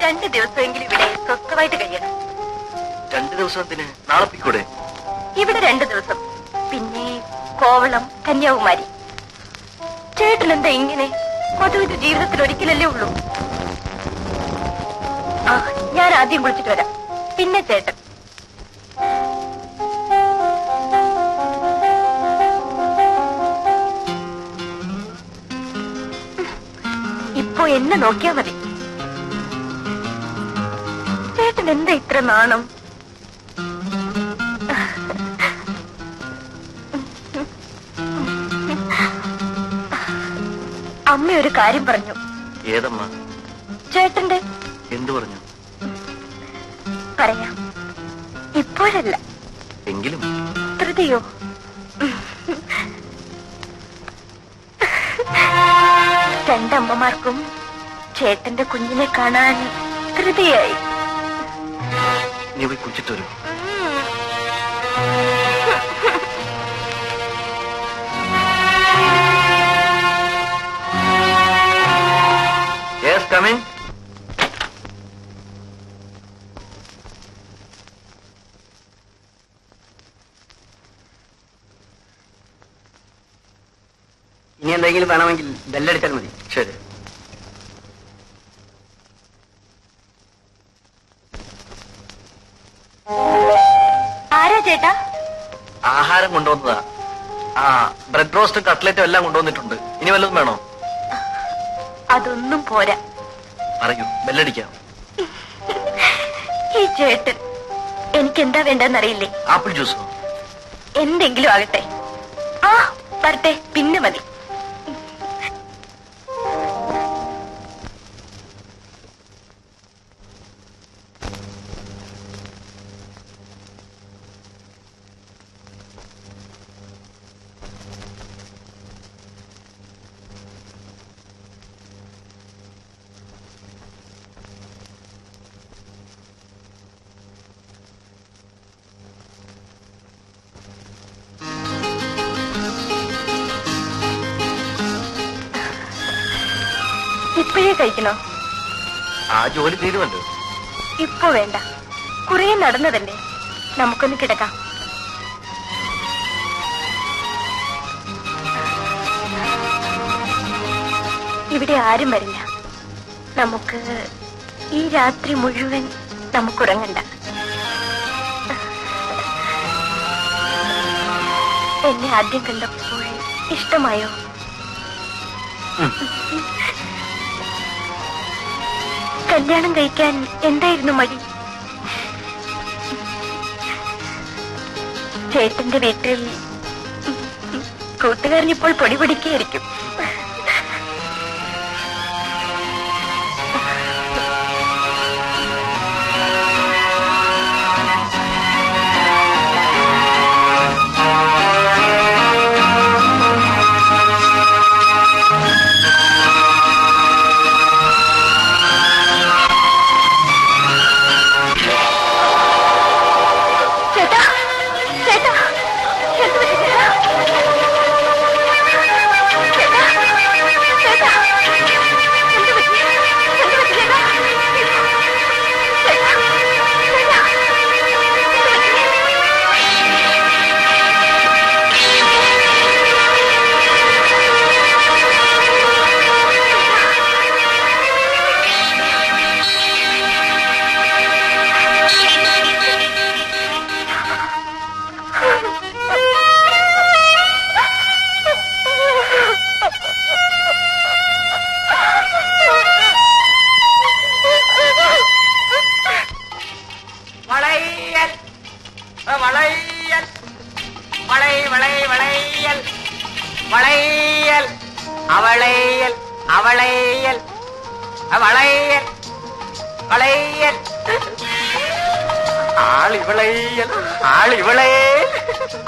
2 ദിവസമെങ്കിലും ഇവിടെ സ്വസ്ഥമായിട്ട് കഴിയണം. 2 ദിവസത്തിന് നാളെ പിക്കൂടെ? ഇവിടെ 2 ദിവസം, പിന്നെ കോവളം, കന്യാകുമാരി. ചേട്ടൻ എന്താ ഇങ്ങനെ? മധുവിന്റെ ജീവിതത്തിൽ ഒരിക്കലല്ലേ ഉള്ളൂ. ആ, ഞാൻ ആദ്യം കുളിച്ചിട്ട് വരാം, പിന്നെ ചേട്ടൻ. ഇപ്പൊ എന്നെ നോക്കിയാ മതി. ചേട്ടൻ എന്താ ഇത്ര നാണം? അമ്മ ഒരു കാര്യം പറഞ്ഞു. ഏതമ്മ? ചേട്ടന്റെ. എന്തു പറഞ്ഞു? പറയാം, ഇപ്പോഴല്ല, എങ്കിലും. ധൃതിയോ? രണ്ടമ്മമാർക്കും ചേട്ടന്റെ കുഞ്ഞിനെ കാണാൻ ധൃതിയായി. നീ പോയി കുളിച്ചിട്ട് വരും. Yes, come in. ഇനി എന്തെങ്കിലും വേണമെങ്കിൽ ബെല്ലടിച്ചാൽ മതി. ശരി. ആരാ ചേട്ടാ? ആഹാരം കൊണ്ടുവന്നതാ. ആ, ബ്രെഡ് റോസ്റ്റും കട്ട്ലറ്റും എല്ലാം കൊണ്ടുവന്നിട്ടുണ്ട്. ഇനി വല്ലതും വേണോ? അതൊന്നും പോരാ. പറയൂ, ബെല്ലടിക്കാം. ഈ ചേട്ടൻ എനിക്കെന്താ വേണ്ടെന്നറിയില്ലേ? ആപ്പിൾ ജ്യൂസോ? എന്തെങ്കിലും ആകട്ടെ. ആ, വരട്ടെ, പിന്നെ മതി. ഇപ്പോഴേ കഴിക്കണോ? ആ ജോലി തീരുമല്ലോ. ഇപ്പൊ വേണ്ട, കുറേ നടന്നതല്ലേ, നമുക്കൊന്ന് കിടക്കാം. ഇവിടെ ആരും വരില്ല. നമുക്ക് ഈ രാത്രി മുഴുവൻ നമുക്കുറങ്ങണ്ട. എന്നെ ആദ്യം കണ്ടപ്പോൾ ഇഷ്ടമായോ? കല്യാണം കഴിക്കാൻ എന്തായിരുന്നു മടി? ചേട്ടന്റെ വീട്ടിൽ കൂട്ടുകാരനിപ്പോൾ പൊടി പൊടിക്കായിരിക്കും.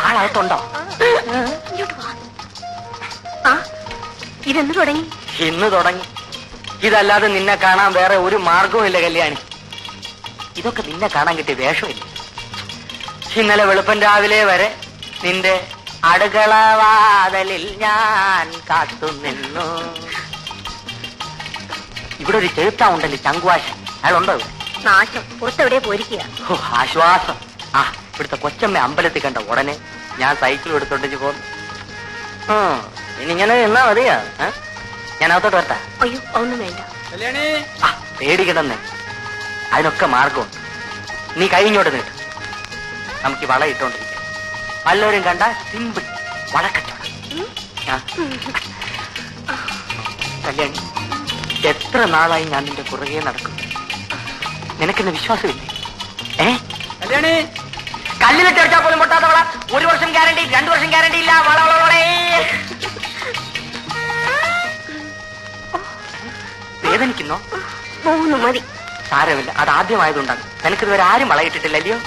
ആളകത്തുണ്ടോ? ഇതെന്ന് തുടങ്ങി? ഇന്ന് തുടങ്ങി. ഇതല്ലാതെ നിന്നെ കാണാൻ വേറെ ഒരു മാർഗവും ഇല്ല കല്യാണി. ഇതൊക്കെ നിന്നെ കാണാൻ കിട്ടിയ വേഷമില്ല. ഇന്നലെ വെളുപ്പൻ രാവിലെ വരെ നിന്റെ അടുക്കളവാതലിൽ ഞാൻ കാത്തുനിന്നു. ഇവിടെ ഒരു ചെറുത്ത ഉണ്ടല്ലോ, ചങ്കുവാശൻ. അയാളുണ്ടോ? നാശം പുറത്തെവിടെയാ പോയിരിക്കുക. ഓ, ആശ്വാസം. ആ, ഇവിടുത്തെ കൊച്ചമ്മ അമ്പലത്തിൽ കണ്ട ഉടനെ ഞാൻ സൈക്കിൾ എടുത്തോണ്ടിച്ച് പോന്നു. ഇനി ഇങ്ങനെ എന്നാ മതിയാ? ഞാൻ അകത്തോട്ട് വരട്ടാ? അയ്യോ, ഒന്നും വേണ്ട. ആ, പേടിക്കണമെന്നേ, അതിനൊക്കെ മാർഗമുണ്ട്. നീ കഴിഞ്ഞോട്ട് നീട്ട്, നമുക്ക് വള ഇട്ടോണ്ടിരിക്കാം. വല്ലവരും കണ്ട സിമ്പിൾ വളക്കച്ചവടം. കല്യാണി, എത്ര നാളായി ഞാൻ നിന്റെ പുറകെ നടക്കും. നിനക്കെന്നെ വിശ്വാസമില്ലേ? കല്യാണി, കല്ലിലിട്ട് വെച്ചാൽ പോലും പൊട്ടാത്ത വള. 1 വർഷം ഗ്യാരണ്ടി, 2 വർഷം ഗ്യാരണ്ടി ഇല്ല. വള വള വളേ. വേദനിക്കുന്നോ? മതി. സാരമില്ല, അത് ആദ്യമായതുകൊണ്ടാണ്. നിനക്കിതുവരെ ആരും വളയിട്ടിട്ടില്ലല്ലയോ?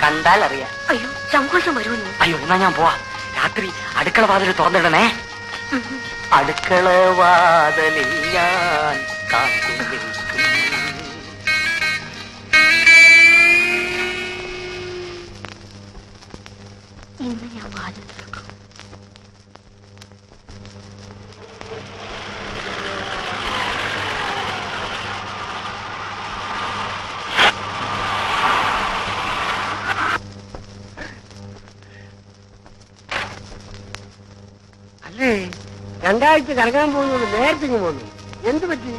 കണ്ടാൽ അറിയാം. അയ്യോ, സങ്കോചം വരുമെന്ന്. അയ്യോ, എന്നാ ഞാൻ പോവാ. രാത്രി അടുക്കള വാതിൽ തുറന്നിടണേ. അടുക്കള വാതിലിൽ ഞാൻ കാത്തു നിൽക്കും. ഇന്ന് ഞാൻ വാതിൽ തുറക്കും. അല്ലേ, 2 ആഴ്ച കറങ്ങാൻ പോകുന്നത് നേരത്തെ പോന്നു. എന്ത് പറ്റി?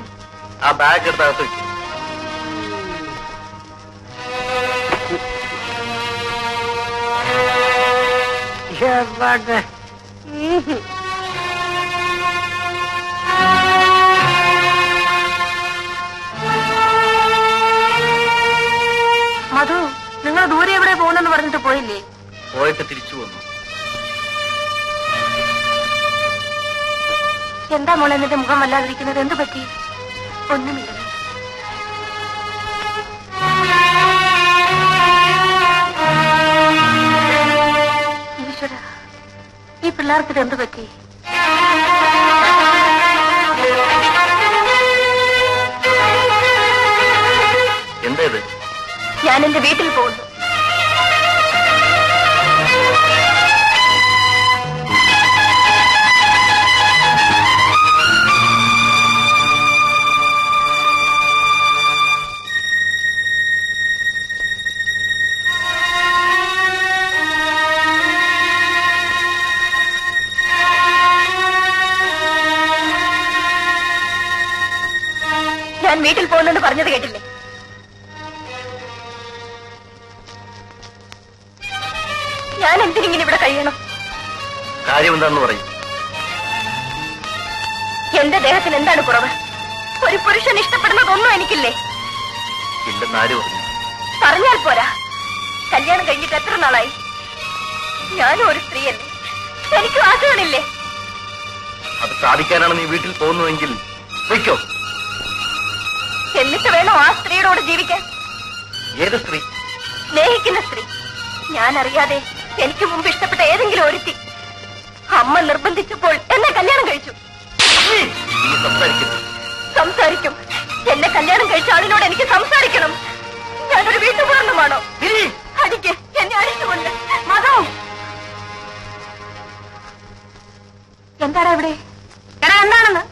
ആ ബാഗ് എടുത്ത് അകത്ത് വെക്കും. മധു, നിങ്ങൾ ദൂരെ എവിടെ പോകുന്നെന്ന് പറഞ്ഞിട്ട് പോയില്ലേ? പോയിട്ട് തിരിച്ചു പോന്നു. എന്താ മോളെ എന്നിട്ട് മുഖം വല്ലാതിരിക്കുന്നത്? എന്ത് പറ്റി? ഒന്നുമില്ല. ഈശ്വര, ഈ പിള്ളേർക്ക് എന്ത് പറ്റി? എന്താ ഇത്? ഞാൻ എന്റെ വീട്ടിൽ പോകുന്നു. ഞാൻ വീട്ടിൽ പോകുന്നെന്ന് പറഞ്ഞത് കേട്ടില്ലേ? ഞാൻ എന്തിനിങ്ങനെ ഇവിടെ കഴിയണം? കാര്യം എന്താന്ന് പറയും. എന്റെ ദേഹത്തിന് എന്താണ് കുറവ്? ഒരു പുരുഷൻ ഇഷ്ടപ്പെടുന്നതൊന്നും എനിക്കില്ലേ? ഇല്ലെന്ന് ആര് പറഞ്ഞു? പറഞ്ഞാൽ പോരാ. കല്യാണം കഴിഞ്ഞിട്ട് എത്ര നാളായി? ഞാനും ഒരു സ്ത്രീയല്ലേ, എനിക്ക് വാക്കുകളില്ലേ? അത് സാധിക്കാനാണ് നീ വീട്ടിൽ പോകുന്നതെങ്കിൽ വയ്ക്കോ. എന്നിട്ട് വേണോ ആ സ്ത്രീയോട് ജീവിക്കാൻ? ഏത് സ്ത്രീ? സ്നേഹിക്കുന്ന സ്ത്രീ. ഞാൻ അറിയാതെ എനിക്ക് മുമ്പ് ഇഷ്ടപ്പെട്ട ഏതെങ്കിലും ഒരുത്തി. അമ്മ നിർബന്ധിച്ചപ്പോൾ എന്നെ കല്യാണം കഴിച്ചു. നീ സംസാരിക്കുന്നു. സംസാരിക്കും. എന്നെ കല്യാണം കഴിച്ച ആളിനോട് എനിക്ക് സംസാരിക്കണം. ഞാനൊരു വീട്ടുപൂർണ്ണമാണോ? അടിക്ക്, എന്നെ അടിച്ചുകൊണ്ട്. മതോ, എന്താടാ ഇവിടെ? എടാ, എന്താണെന്ന്?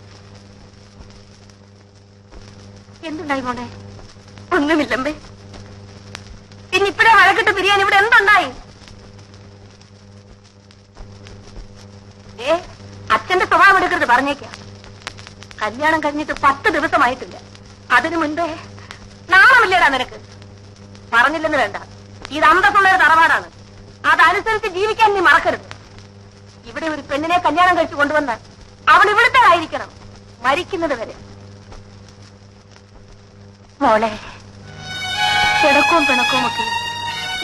എന്തുണ്ടായി മോനെ? ഒന്നുമില്ലമ്പേ. പിന്നെ ഇപ്പഴേ വഴക്കിട്ട് പിരിയാൻ ഇവിടെ എന്തുണ്ടായി? അച്ഛന്റെ സ്വഭാവം എടുക്കരുത്, പറഞ്ഞേക്കാം. കല്യാണം കഴിഞ്ഞിട്ട് 10 ദിവസമായിട്ടില്ല. അതിനു മുൻപേ നാണമില്ലേടാ നിനക്ക്? പറഞ്ഞില്ലെന്ന് വേണ്ട, ഇത് അന്തസ്സുള്ളൊരു തറവാടാണ്. അതനുസരിച്ച് ജീവിക്കാൻ നീ മറക്കരുത്. ഇവിടെ ഒരു പെണ്ണിനെ കല്യാണം കഴിച്ചു കൊണ്ടുവന്നാൽ അവൾ ഇവിടുത്തെ ആയിരിക്കണം, മരിക്കുന്നത് വരെ. മോളെ, പിണക്കവും പിണക്കവും ഒക്കെ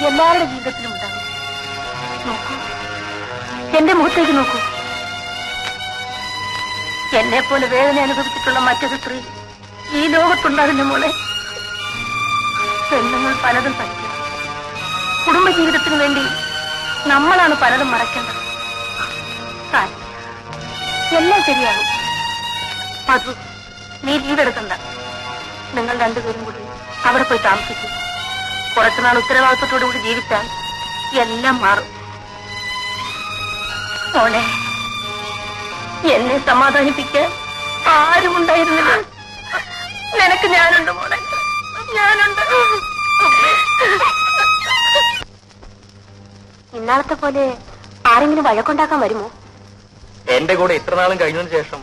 എല്ലാവരുടെ ജീവിതത്തിലും ഉണ്ടാകും. നോക്കൂ, എന്റെ മുഖത്തേക്ക് നോക്കൂ. എന്നെ പോലെ വേദന അനുഭവിച്ചിട്ടുള്ള മറ്റൊരു സ്ത്രീ ഈ ലോകത്തുണ്ടാകുന്ന മോളെ. പെണ്ണുങ്ങൾ പലതും സഹിക്കും. കുടുംബജീവിതത്തിന് വേണ്ടി നമ്മളാണ് പലതും മറക്കേണ്ടത്. എല്ലാം ശരിയാകും. മധു, നീ ലീവ് എടുക്കണ്ട. നിങ്ങൾ രണ്ടുപേരും കൂടി അവിടെ പോയി താമസിക്കും. കുറച്ചുനാൾ ഉത്തരവാദിത്വത്തോടു കൂടി ജീവിച്ചാൽ എല്ലാം മാറും. മോളെ, എന്നെ സമാധാനിപ്പിക്കാൻ ആരും ഉണ്ടായിരുന്നില്ല. നിനക്ക് ഞാനുണ്ട് മോളെ. ഇന്നാളത്തെ പോലെ ആരെങ്കിലും വഴക്കുണ്ടാക്കാൻ വരുമോ? എന്റെ കൂടെ ഇത്ര നാളും കഴിഞ്ഞതിന് ശേഷം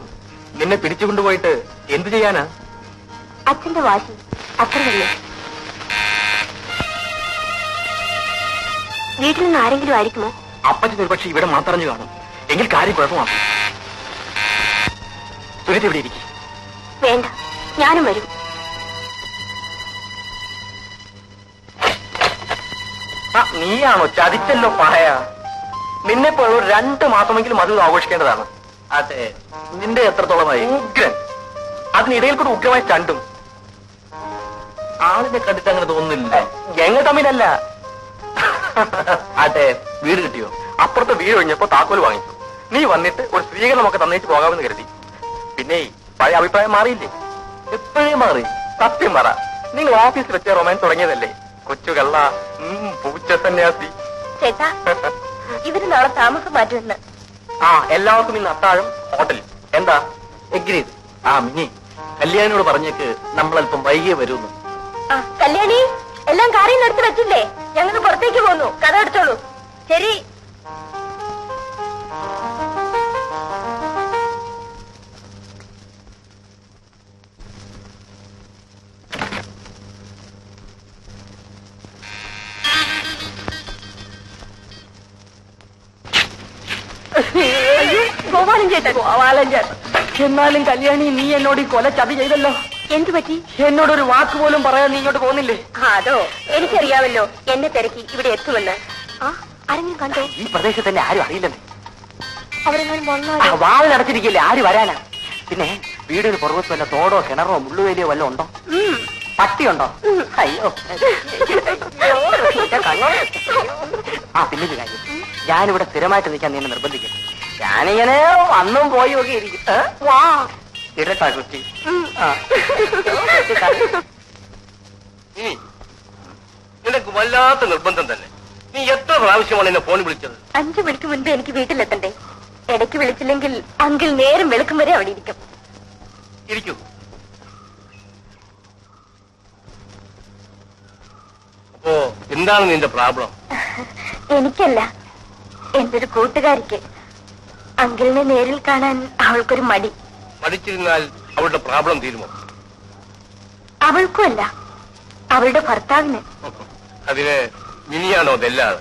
നിന്നെ പിടിച്ചുകൊണ്ടുപോയിട്ട് എന്തു ചെയ്യാനാ? അച്ഛന്റെ വാശി അത്രയല്ലേ. വീട്ടിൽ നിന്ന് ആരെങ്കിലും ആയിരിക്കുമോ? അപ്പച്ചൻ ഒരുപക്ഷെ ഇവിടെ മാത്രഞ്ഞു കാണും. എങ്കിൽ കാര്യം കുഴപ്പമാണ്. സുരേഷ് ഇവിടെ ഇരിക്കും. വേണ്ട, ഞാനും വരും. നീയാണോ ചതിച്ചല്ലോ പായ? നിന്നെ പോലെ 2 മാസമെങ്കിലും അത് ആഘോഷിക്കേണ്ടതാണ്. അതെ, നിന്റെ എത്രത്തോളമായി? ഉഗ്രൻ. അതിനിടയിൽ കൂടെ ഉഗ്രമായി ചണ്ടും. ആളിനെ കണ്ടിട്ട് അങ്ങനെ തോന്നുന്നില്ല. ഞങ്ങൾ തമ്മിലല്ല. അതെ, വീട് കിട്ടിയോ? അപ്പുറത്തെ വീട് ഒഴിഞ്ഞപ്പോ താക്കോല് വാങ്ങിച്ചു. നീ വന്നിട്ട് ഒരു സ്വീകരണമൊക്കെ തന്നേച്ച് പോകാമെന്ന് കരുതി. പിന്നെ പഴയ അഭിപ്രായം മാറിയില്ലേ? എപ്പോഴേ മാറി. സത്യം പറ, നിങ്ങൾ ഓഫീസിൽ വെച്ച റൊമാൻസ് തുടങ്ങിയതല്ലേ? കൊച്ചുകള്ള പൂച്ച സന്യാസി. ചേട്ടാ, ഇവര് നാളെ താമസം മാറ്റുമെന്ന്. എല്ലാവർക്കും ഇന്ന് അത്താഴം ഹോട്ടലിൽ. എന്താ? എഗ്രീഡ്. മിനി, കല്യാണിയോട് പറഞ്ഞേക്ക് നമ്മളല്പം വൈകിയേ വരുന്നു. കല്യാണി, എല്ലാം കാറിൽ എടുത്ത് വെച്ചില്ലേ? ഞങ്ങൾ പുറത്തേക്ക് പോന്നു. കഥ എടുത്തോളൂ. ശരി. ഗോപാലൻ ചേട്ടൻ. ഗോപാലൻ ചേട്ടൻ. എന്നാലും കല്യാണി, നീ എന്നോട് ഈ കൊല ചതി ചെയ്തല്ലോ. എന്തു പറ്റി? എന്നോടൊരു വാക്ക് പോലും പറയാൻ നീ ഇങ്ങോട്ട് പോകുന്നില്ലേ? അതോ, എനിക്കറിയാമല്ലോ എന്നെ തിരക്കി ഇവിടെ എത്തുമെന്ന്. ആരെങ്കിലും കണ്ടോ? ഈ പ്രദേശത്ത് തന്നെ ആരും അറിയില്ലെന്നേ. അവരെങ്ങനെ വന്നോ? വാവിലടച്ചിരിക്കില്ലേ, ആര് വരാനാ? പിന്നെ വീടിന് പുറകത്ത് വല്ല തോടോ കിണറോ മുള്ളുവേലിയോ വല്ല ഉണ്ടോ? പട്ടിയുണ്ടോ? അയ്യോ. പിന്നൊരു കാര്യം, ഞാനിവിടെ സ്ഥിരമായിട്ട് നിൽക്കാൻ നീ എന്നെ നിർബന്ധിക്കും. ഞാനിങ്ങനെ വന്നും പോയി ഒക്കെ ഇരിക്കും. ഇടട്ടാ കുട്ടി. നിനക്ക് വല്ലാത്ത നിർബന്ധം തന്നെ. നീ എത്ര പ്രാവശ്യമാണ് എന്നെ ഫോൺ വിളിച്ചത്? 5 മണിക്ക് മുൻപ് എനിക്ക് വീട്ടിലെത്തണ്ടേ. ഇടയ്ക്ക് വിളിച്ചില്ലെങ്കിൽ അങ്കിൾ നേരം വെളുക്കും വരെ അവിടെ ഇരിക്കും. ഇരിക്കൂ. അപ്പോ എന്താണ് നിന്റെ പ്രോബ്ലം? എനിക്കല്ല, എന്റെ ഒരു കൂട്ടുകാരിക്ക്. അങ്കിളിനെ നേരിൽ കാണാൻ അവൾക്കൊരു മടി. മടിച്ചിരുന്നാൽ അവളുടെ പ്രോബ്ലം തീരുമോ? അവൾക്കും അല്ല, അവളുടെ ഭർത്താവിന്. അതിന് മിനിയാണോ ഇതെല്ലാം?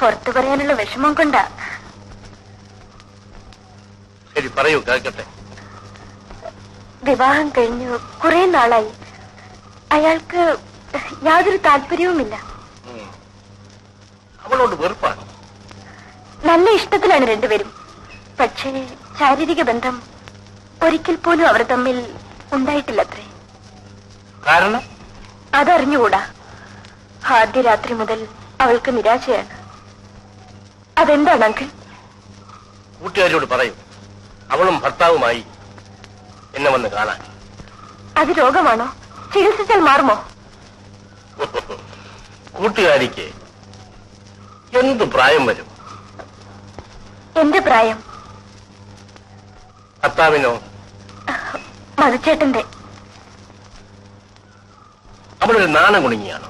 പുറത്തു പറയാനുള്ള വിഷമം കൊണ്ടാ. ശരി, പറയൂ, കേൾക്കട്ടെ. വിവാഹം കഴിഞ്ഞു കുറെ നാളായി. അയാൾക്ക് യാതൊരു താല്പര്യവുമില്ല. അവളോട് വെറുപ്പാണ്? നല്ല ഇഷ്ടത്തിലാണ് രണ്ടുപേരും. പക്ഷേ ശാരീരിക ബന്ധം ഒരിക്കൽ പോലും അവർ തമ്മിൽ ഉണ്ടായിട്ടില്ലത്രേ. കാരണം? അതറിഞ്ഞുകൂടാ. ആദ്യ രാത്രി മുതൽ അവൾക്ക് നിരാശയാണ്. അതെന്താണ് അങ്കിൾ? കൂട്ടുകാരിയോട് പറയൂ, അവളും ഭർത്താവുമായി എന്നെ വന്ന് കാണാൻ. അത് രോഗമാണോ? ചികിത്സിച്ചാൽ മാറുമോ? കൂട്ടുകാരിക്ക് എന്ത് പ്രായം വരും? എന്റെ പ്രായം. ഭർത്താവിനോ? മധുച്ചേട്ടന്റെ. അവളൊരു നാണം കുണുങ്ങിയാണോ?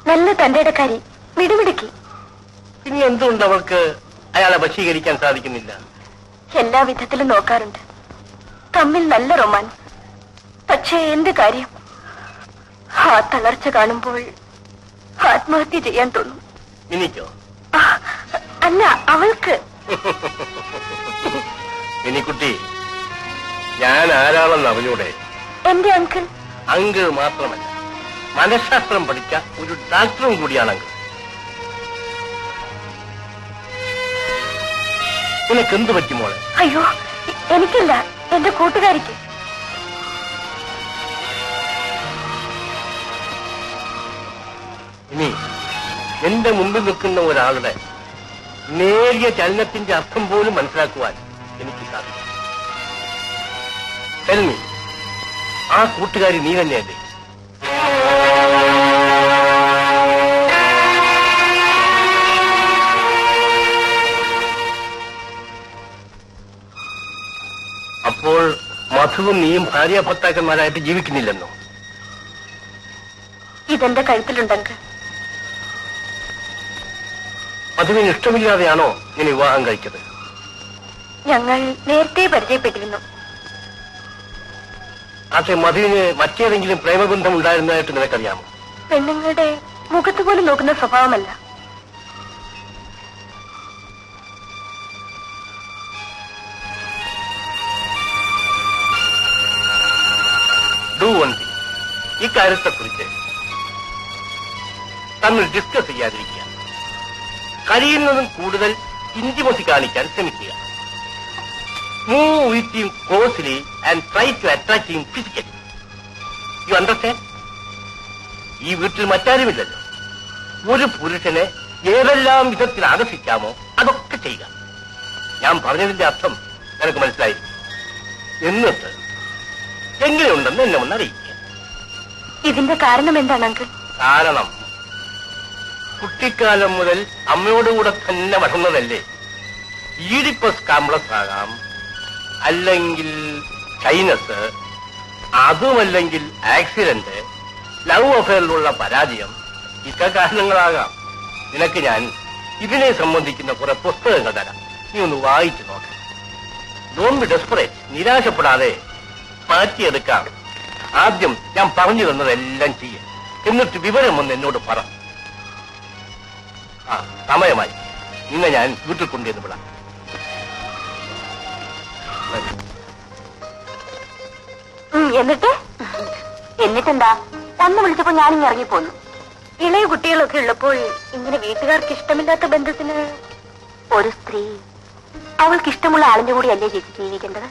നല്ല തന്റെ ഇടക്കാരി, മിടുമിടുക്കി. ഇനി എന്തുകൊണ്ട് അവൾക്ക് അയാളെ വശീകരിക്കാൻ സാധിക്കുന്നില്ല? എല്ലാ വിധത്തിലും നോക്കാറുണ്ട്. തമ്മിൽ നല്ല റൊമാൻസ്. പക്ഷേ എന്ത് കാര്യം? ആ തളർച്ച കാണുമ്പോൾ ആത്മഹത്യ ചെയ്യാൻ തോന്നും. എനിക്കോ? അല്ല, അവൾക്ക്. എനിക്കുട്ടി, ഞാൻ ആരാണെന്ന് അവനോടെ. എന്റെ അങ്കിൾ. അങ്കിൾ മാത്രമല്ല, മനഃശാസ്ത്രം പഠിച്ച ഒരു ഡാക്ടറും കൂടിയാണ് അങ്കിൾ. നിനക്ക് എന്ത് പറ്റി മോളെ? അയ്യോ, എനിക്കില്ല, എന്റെ കൂട്ടുകാരിക്ക്. ഇനി എന്റെ മുമ്പിൽ നിൽക്കുന്ന ഒരാളുടെ നേരിയ ചലനത്തിന്റെ അർത്ഥം പോലും മനസ്സിലാക്കുവാൻ എനിക്ക് സാധിക്കും. Tell me, ആ കൂട്ടുകാരി നീ തന്നെയല്ലേ? അപ്പോൾ മധുവും നീയും ഭാര്യ ഭർത്താക്കന്മാരായിട്ട് ജീവിക്കുന്നില്ലെന്നോ? ഇതെന്റെ കഴുത്തിലുണ്ടെങ്കിൽ മധുവിന് ഇഷ്ടമില്ലാതെയാണോ ഇങ്ങനെ വിവാഹം കഴിച്ചത്? ഞങ്ങൾ നേരത്തെ പരിചയപ്പെട്ടിരുന്നു. പക്ഷെ മധുവിന് മറ്റേതെങ്കിലും പ്രേമബന്ധം ഉണ്ടായിരുന്നതായിട്ട് നിനക്കറിയാമോ? പെണ്ണുങ്ങളുടെ മുഖത്ത് പോലും നോക്കുന്ന സ്വഭാവമല്ല. ഡു വൺ തിങ്, ഇക്കാര്യത്തെക്കുറിച്ച് തമ്മിൽ ഡിസ്കസ് ചെയ്യാതിരിക്കുക. കഴിയുന്നതും കൂടുതൽ ഇന്റിമസി കാണിക്കാൻ ശ്രമിക്കുക. Move with him closely and try to attract him physically. You understand? ഈ വീട്ടിൽ മറ്റാരുമില്ലല്ലോ. ഒരു പുരുഷനെ ഏതെല്ലാം വിധത്തിൽ ആകർഷിക്കാമോ അതൊക്കെ ചെയ്യുക. ഞാൻ പറഞ്ഞതിന്റെ അർത്ഥം നിനക്ക് മനസ്സിലായി. എന്നിട്ട് എങ്ങനെയുണ്ടെന്ന് എന്നെ ഒന്ന് അറിയിക്കുക. ഇതിന്റെ കാരണം എന്താണ് അങ്കിൾ? കാരണം കുട്ടിക്കാലം മുതൽ അമ്മയോടുകൂടെ തന്നെ വളർന്നതല്ലേ. ഈഡിപ്പസ് കാംപ്ലക്സ് ആകാം, അല്ലെങ്കിൽ ഷൈനസ്, അതുമല്ലെങ്കിൽ ആക്സിഡന്റ്, ലവ് അഫെയറിലുള്ള പരാജയം, ഇതൊക്കെ കാരണങ്ങളാകാം. നിനക്ക് ഞാൻ ഇതിനെ സംബന്ധിക്കുന്ന കുറെ പുസ്തകങ്ങൾ തരാം, നീ ഒന്ന് വായിച്ചു നോക്കാം. ഡോണ്ട് ബി ഡെസ്പറേറ്റ്, നിരാശപ്പെടാതെ മാറ്റിയെടുക്കാം. ആദ്യം ഞാൻ പറഞ്ഞു തന്നതെല്ലാം ചെയ്യും, എന്നിട്ട് വിവരം ഒന്ന് എന്നോട് പറ. സമയമായി, നിന്നെ ഞാൻ വീട്ടിൽ കൊണ്ടുവന്ന് വിടാം. എന്നിട്ടെന്താ, ഒന്ന് വിളിച്ചപ്പോ ഞാനിങ്ങ് ഇറങ്ങിപ്പോന്നു. ഇളയ കുട്ടികളൊക്കെ ഉള്ളപ്പോൾ ഇങ്ങനെ വീട്ടുകാർക്ക് ഇഷ്ടമില്ലാത്ത ബന്ധത്തിന് ഒരു സ്ത്രീ അവൾക്ക് ഇഷ്ടമുള്ള ആളിന്റെ കൂടി അല്ലേ ചേച്ചി ജീവിക്കേണ്ടത്?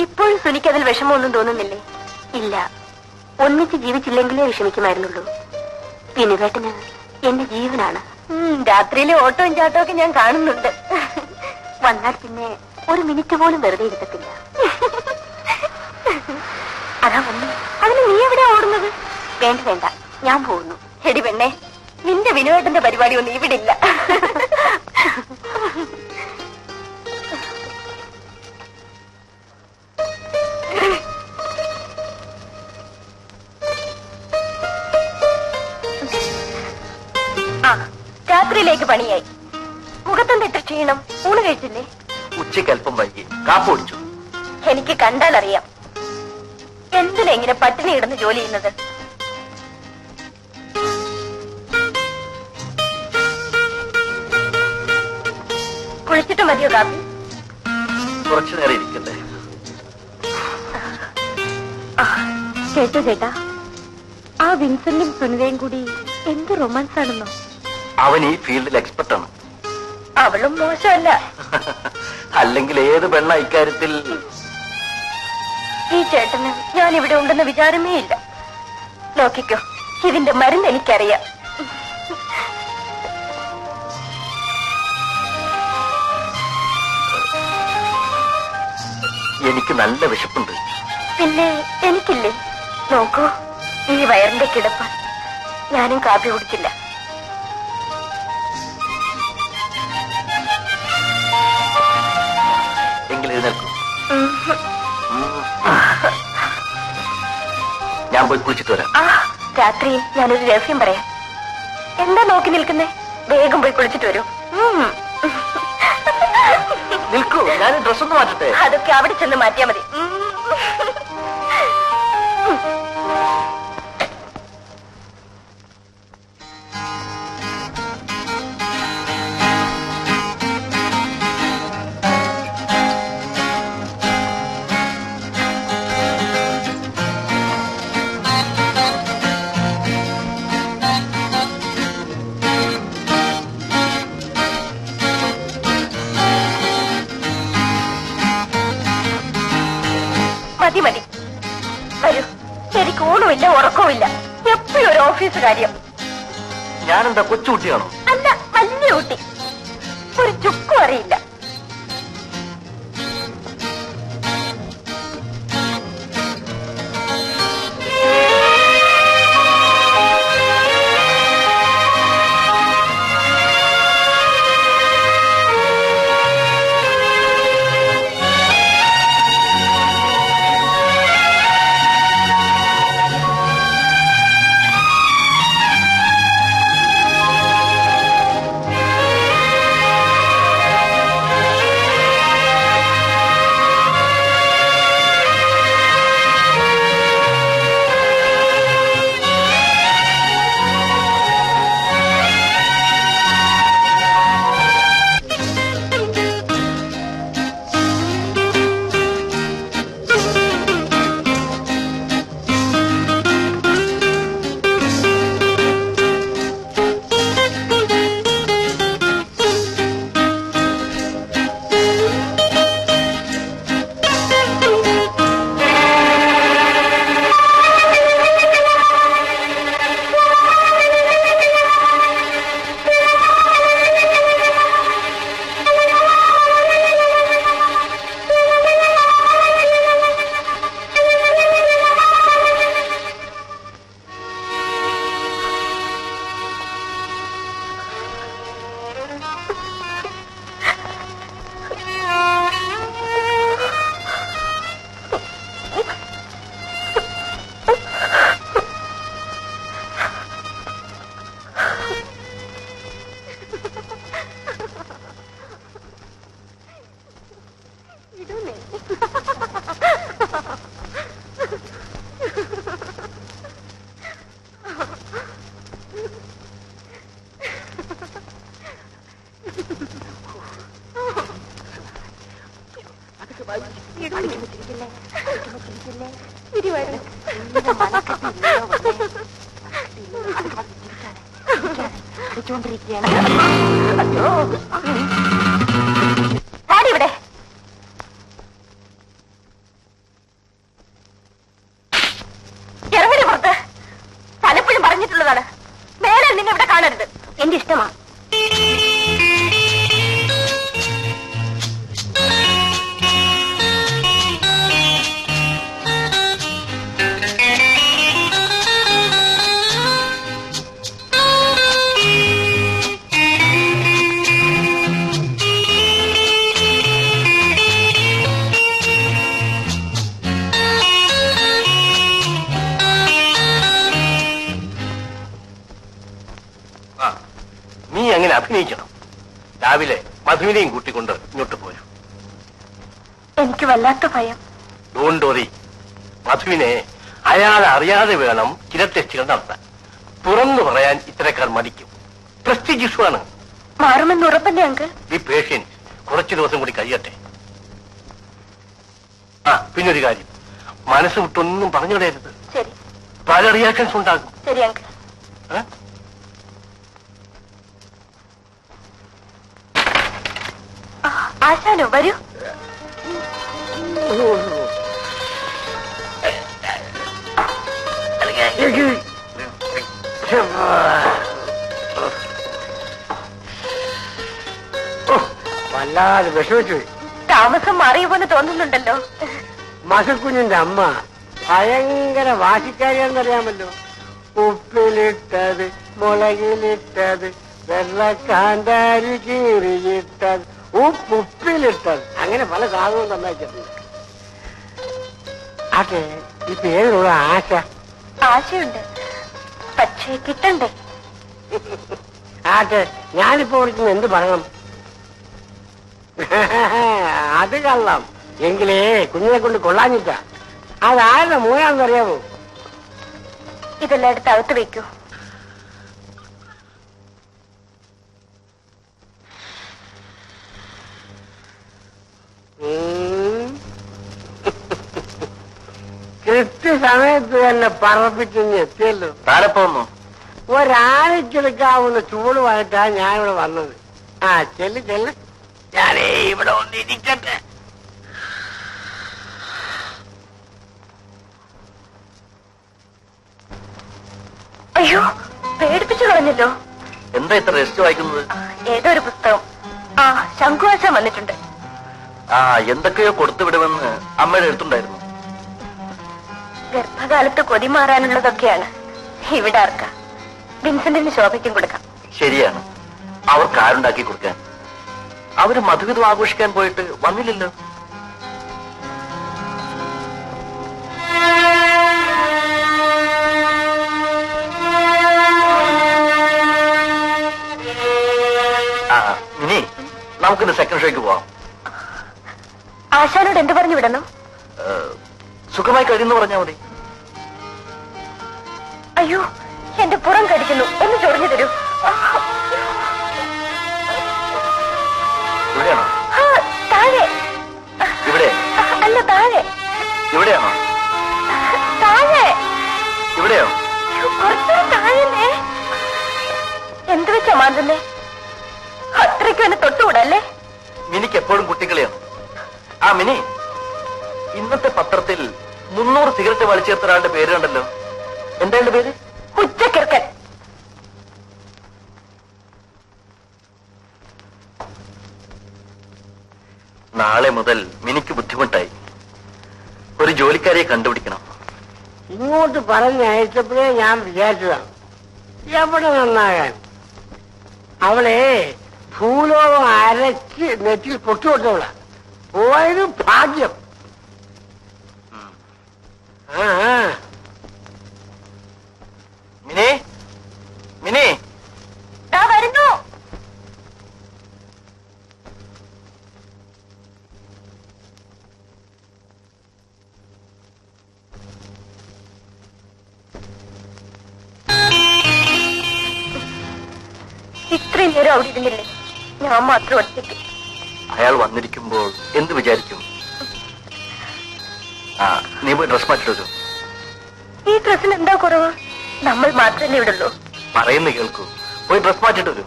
ഇപ്പോഴും സുനിക്ക് അതിൽ വിഷമമൊന്നും തോന്നുന്നില്ലേ? ഇല്ല, ഒന്നിച്ച് ജീവിച്ചില്ലെങ്കിലേ വിഷമിക്കുമായിരുന്നുള്ളൂ. വിനുവേട്ടന് എന്റെ ജീവനാണ്. രാത്രിയിലെ ഓട്ടവും ചാട്ടവും ഒക്കെ ഞാൻ കാണുന്നുണ്ട്. വന്നാൽ പിന്നെ ഒരു മിനിറ്റ് പോലും വെറുതെ ഇരുത്തത്തില്ല. അതാ വന്നു. അതിന് നീ എവിടെയാ ഓടുന്നത്? വേണ്ട വേണ്ട, ഞാൻ പോകുന്നു. എടി പെണ്ണെ, നിന്റെ വിനുവേട്ടന്റെ പരിപാടി ഒന്നും ഇവിടെ ഇല്ല. രാത്രിയിലേക്ക് പണിയായി. മുഖത്തെന്തിട്ട് ക്ഷീണം? ഊണ് കഴിച്ചില്ലേ? ഉച്ചയ്ക്ക് അല്പം വൈകി, കാപ്പ് കുടിച്ചു. എനിക്ക് കണ്ടാലറിയാം എന്തിനാ ഇങ്ങനെ പട്ടിണി കിടന്ന് ജോലി ചെയ്യുന്നത്. കുളിച്ചിട്ട് മതിയോ കാപ്പി? കുറച്ചു നേരം ഇരിക്കട്ടെ. കേട്ടോ ചേട്ടാ, ആ വിൻസെന്റും സുനിതയും കൂടി എന്ത് റൊമാൻസ് ആണെന്നോ. അവൻ ഈ ഫീൽഡിൽ എക്സ്പെർട്ടാണ്. അവളും മോശമല്ല. അല്ലെങ്കിൽ ഏത് പെണ്ണ ഇക്കാര്യത്തിൽ? ഈ ചേട്ടന് ഞാൻ ഇവിടെ ഉണ്ടെന്ന് വിചാരമേ ഇല്ല. നോക്കിക്കോ, ഇതിന്റെ മരുന്ന് എനിക്കറിയാം. എനിക്ക് നല്ല വിശപ്പുണ്ട്. പിന്നെ എനിക്കില്ലേ? നോക്കൂ, ഈ വയറിന്റെ കിടപ്പ്. ഞാനും കാപ്പി കുടിച്ചില്ല. എങ്കിൽ എഴുന്നേൽക്കൂ. ഞാൻ പോയി കുളിച്ചിട്ട് വരാം. രാത്രി ഞാനൊരു രഹസ്യം പറയാം. എന്താ നോക്കി നിൽക്കുന്നേ? വേഗം പോയി കുളിച്ചിട്ട് വരൂ. നിൽക്കൂ, ഞാൻ ഡ്രസ് ഒന്ന് മാറ്റട്ടെ. അതൊക്കെ അവിടെ ചെന്ന് മാറ്റിയാ മതി. മതി മതി, വരൂ. എനിക്ക് ഊണുമില്ല ഉറക്കവുമില്ല, എപ്പോഴും ഒരു ഓഫീസ് കാര്യം. ഞാനെന്താ കൊച്ചുകുട്ടിയാണോ? അല്ല, വലിയ കുട്ടി. ഒരു ചുക്കും അറിയില്ല. ചിരി വരും. ഇവിടെ ഇറങ്ങി പുറത്ത്. പലപ്പോഴും പറഞ്ഞിട്ടുള്ളതാണ്, മേലെ നിന്നെ ഇവിടെ കാണരുത്. എന്റെ ഇഷ്ടമാ. നീ അങ്ങനെ അഭിനയിക്കണം. രാവിലെ മധുവിനെയും കൂട്ടിക്കൊണ്ട് ഇങ്ങോട്ട് പോരും. എനിക്ക് വല്ലാത്ത ഭയം. Don't worry. മധുവിനെ അയാൾ അറിയാതെ വേണം ചില ടെസ്റ്റുകൾ നടത്താൻ. തുറന്നു പറയാൻ ഇത്തരക്കാർ മടിക്കും. പ്രസ്റ്റീജ് ഇഷ്യൂ ആണ്. മാറുമെന്ന് ഉറപ്പല്ലേ അങ്കിൾ? B patients. കുറച്ചു ദിവസം കൂടി കഴിയട്ടെ. പിന്നൊരു കാര്യം, മനസ്സ് വിട്ടൊന്നും പറഞ്ഞിടരുത്. ശരി. പല റിയാക്ഷൻസ് ഉണ്ടാകും. ശരി അങ്കിൾ. ആശാനോ, വരൂ. വല്ലാതെ വിഷമിച്ചു. താമസം മാറിയ പോലെ തോന്നുന്നുണ്ടല്ലോ. മസക്കുഞ്ഞിന്റെ അമ്മ ഭയങ്കര വാശിക്കാരിയാണെന്നറിയാമല്ലോ. ഉപ്പിലിട്ടത്, മുളകിലിട്ടത്, വെള്ളക്കാന്താരി കീറിയിട്ടത്, ഉപ്പിലിട്ടത്, അങ്ങനെ പല സാധനവും തന്നയച്ചിട്ടുണ്ട്. അതെ, ഇപ്പൊ ഏതിനുള്ള ആശ? ആശയുണ്ട്, പക്ഷേ കിട്ടണ്ടേ? ആട്ടെ, ഞാനിപ്പോ വിളിക്കുന്ന എന്ത് പറയണം? അത് കള്ളം. എങ്കിലേ കുഞ്ഞിനെ കൊണ്ട് കൊള്ളാഞ്ഞിട്ട. അതാരുടെ മൂലാന്നറിയാമോ? ഇതെല്ലാം എടുത്ത് അകത്ത് വെക്കൂ. കൃത്യസമയത്ത് തന്നെ പറപ്പിച്ചെന്ന് എത്തിയല്ലോ. താരപ്പോന്നു ഒരാഴ്ചെടുക്കാവുന്ന ചൂടുമായിട്ടാണ് ഞാനിവിടെ വന്നത്. ചെല്ല് ചെല്ല്. ഞാനേ ഇവിടെ ഒന്നിരിക്കട്ടെ. അയ്യോ, പേടിപ്പിച്ചു കളഞ്ഞല്ലോ. എന്താ ഇത്ര രജിസ്റ്റർ വായിക്കുന്നത്? ഏതോ ഒരു പുസ്തകം. ശംഖുവാശം വന്നിട്ടുണ്ട്. എന്തൊക്കെയോ കൊടുത്തുവിടുമെന്ന് അമ്മയുടെ എടുത്തുണ്ടായിരുന്നു. ഗർഭകാലത്ത് കൊതി മാറാനുള്ളതൊക്കെയാണ്. ഇവിടെ ആർക്കാ? വിൻസെന്റിന് ശോഭയ്ക്കും കൊടുക്കാം. ശരിയാണ്, അവർക്ക് ആരുണ്ടാക്കി കൊടുക്കാൻ. അവര് മധുവിധം ആഘോഷിക്കാൻ പോയിട്ട് വന്നില്ലല്ലോ. ഇനി നമുക്കിന്ന് സെക്കൻഡ് ഷോയ്ക്ക് പോവാം. ആശാനോട് എന്ത് പറഞ്ഞു വിടണം? സുഖമായി കഴിയുന്നു പറഞ്ഞാൽ മതി. അയ്യോ, എന്റെ പുറം കടിക്കുന്നു, ഒന്ന് ചൊറിഞ്ഞു തരൂ. ഇവിടെയാണോ? താഴെ. ഇവിടെ അല്ല, താഴെ. ഇവിടെയാണോ? താഴെ. ഇവിടെയോ? കുറച്ചുകൂടെ താഴെ. എന്ത് വെച്ചാ മാന്തുന്നേ? അത്രയ്ക്കും എന്നെ തൊട്ടുകൂടല്ലേ? മിനിക്ക് എപ്പോഴും കുട്ടികളെയാണ്. മിനി, ഇന്നത്തെ പത്രത്തിൽ 300 സിഗരറ്റ് വലിച്ചെടുത്ത ഒരാളുടെ പേര് കണ്ടല്ലോ. എന്താ പേര്? ഉച്ചക്കിർക്കൻ. നാളെ മുതൽ മിനിക്ക് ബുദ്ധിമുട്ടായി. ഒരു ജോലിക്കാരിയെ കണ്ടുപിടിക്കണം. ഇങ്ങോട്ട് പറഞ്ഞയച്ചപ്പോഴേ ഞാൻ വിചാരിച്ചതാണ്, എവിടെ നന്നാകാൻ. അവളെ ഭൂലോകം അരച്ച് നെറ്റിൽ പൊട്ടുകൊടുത്തവളാ. പോയത് ഭാഗ്യം. മിനി, മിനി, വരുന്നു. ഇത്രയും നേരം അവിടെ ഇരുന്നില്ലേ? ഞാൻ മാത്രം ഒറ്റയ്ക്ക്. അയാൾ വന്നിരിക്കുമ്പോൾ എന്ത് വിചാരിക്കും? നീ പോയി ഡ്രസ് മാറ്റിട്ട് വരും. ഈ ഡ്രസ്സിന് എന്താ കുറവ്? നമ്മൾ മാത്രമല്ലേ ഇവിടെ ഉള്ളൂ. പറയുന്ന കേൾക്കൂ, പോയി ഡ്രസ് മാറ്റിട്ട് വരൂ.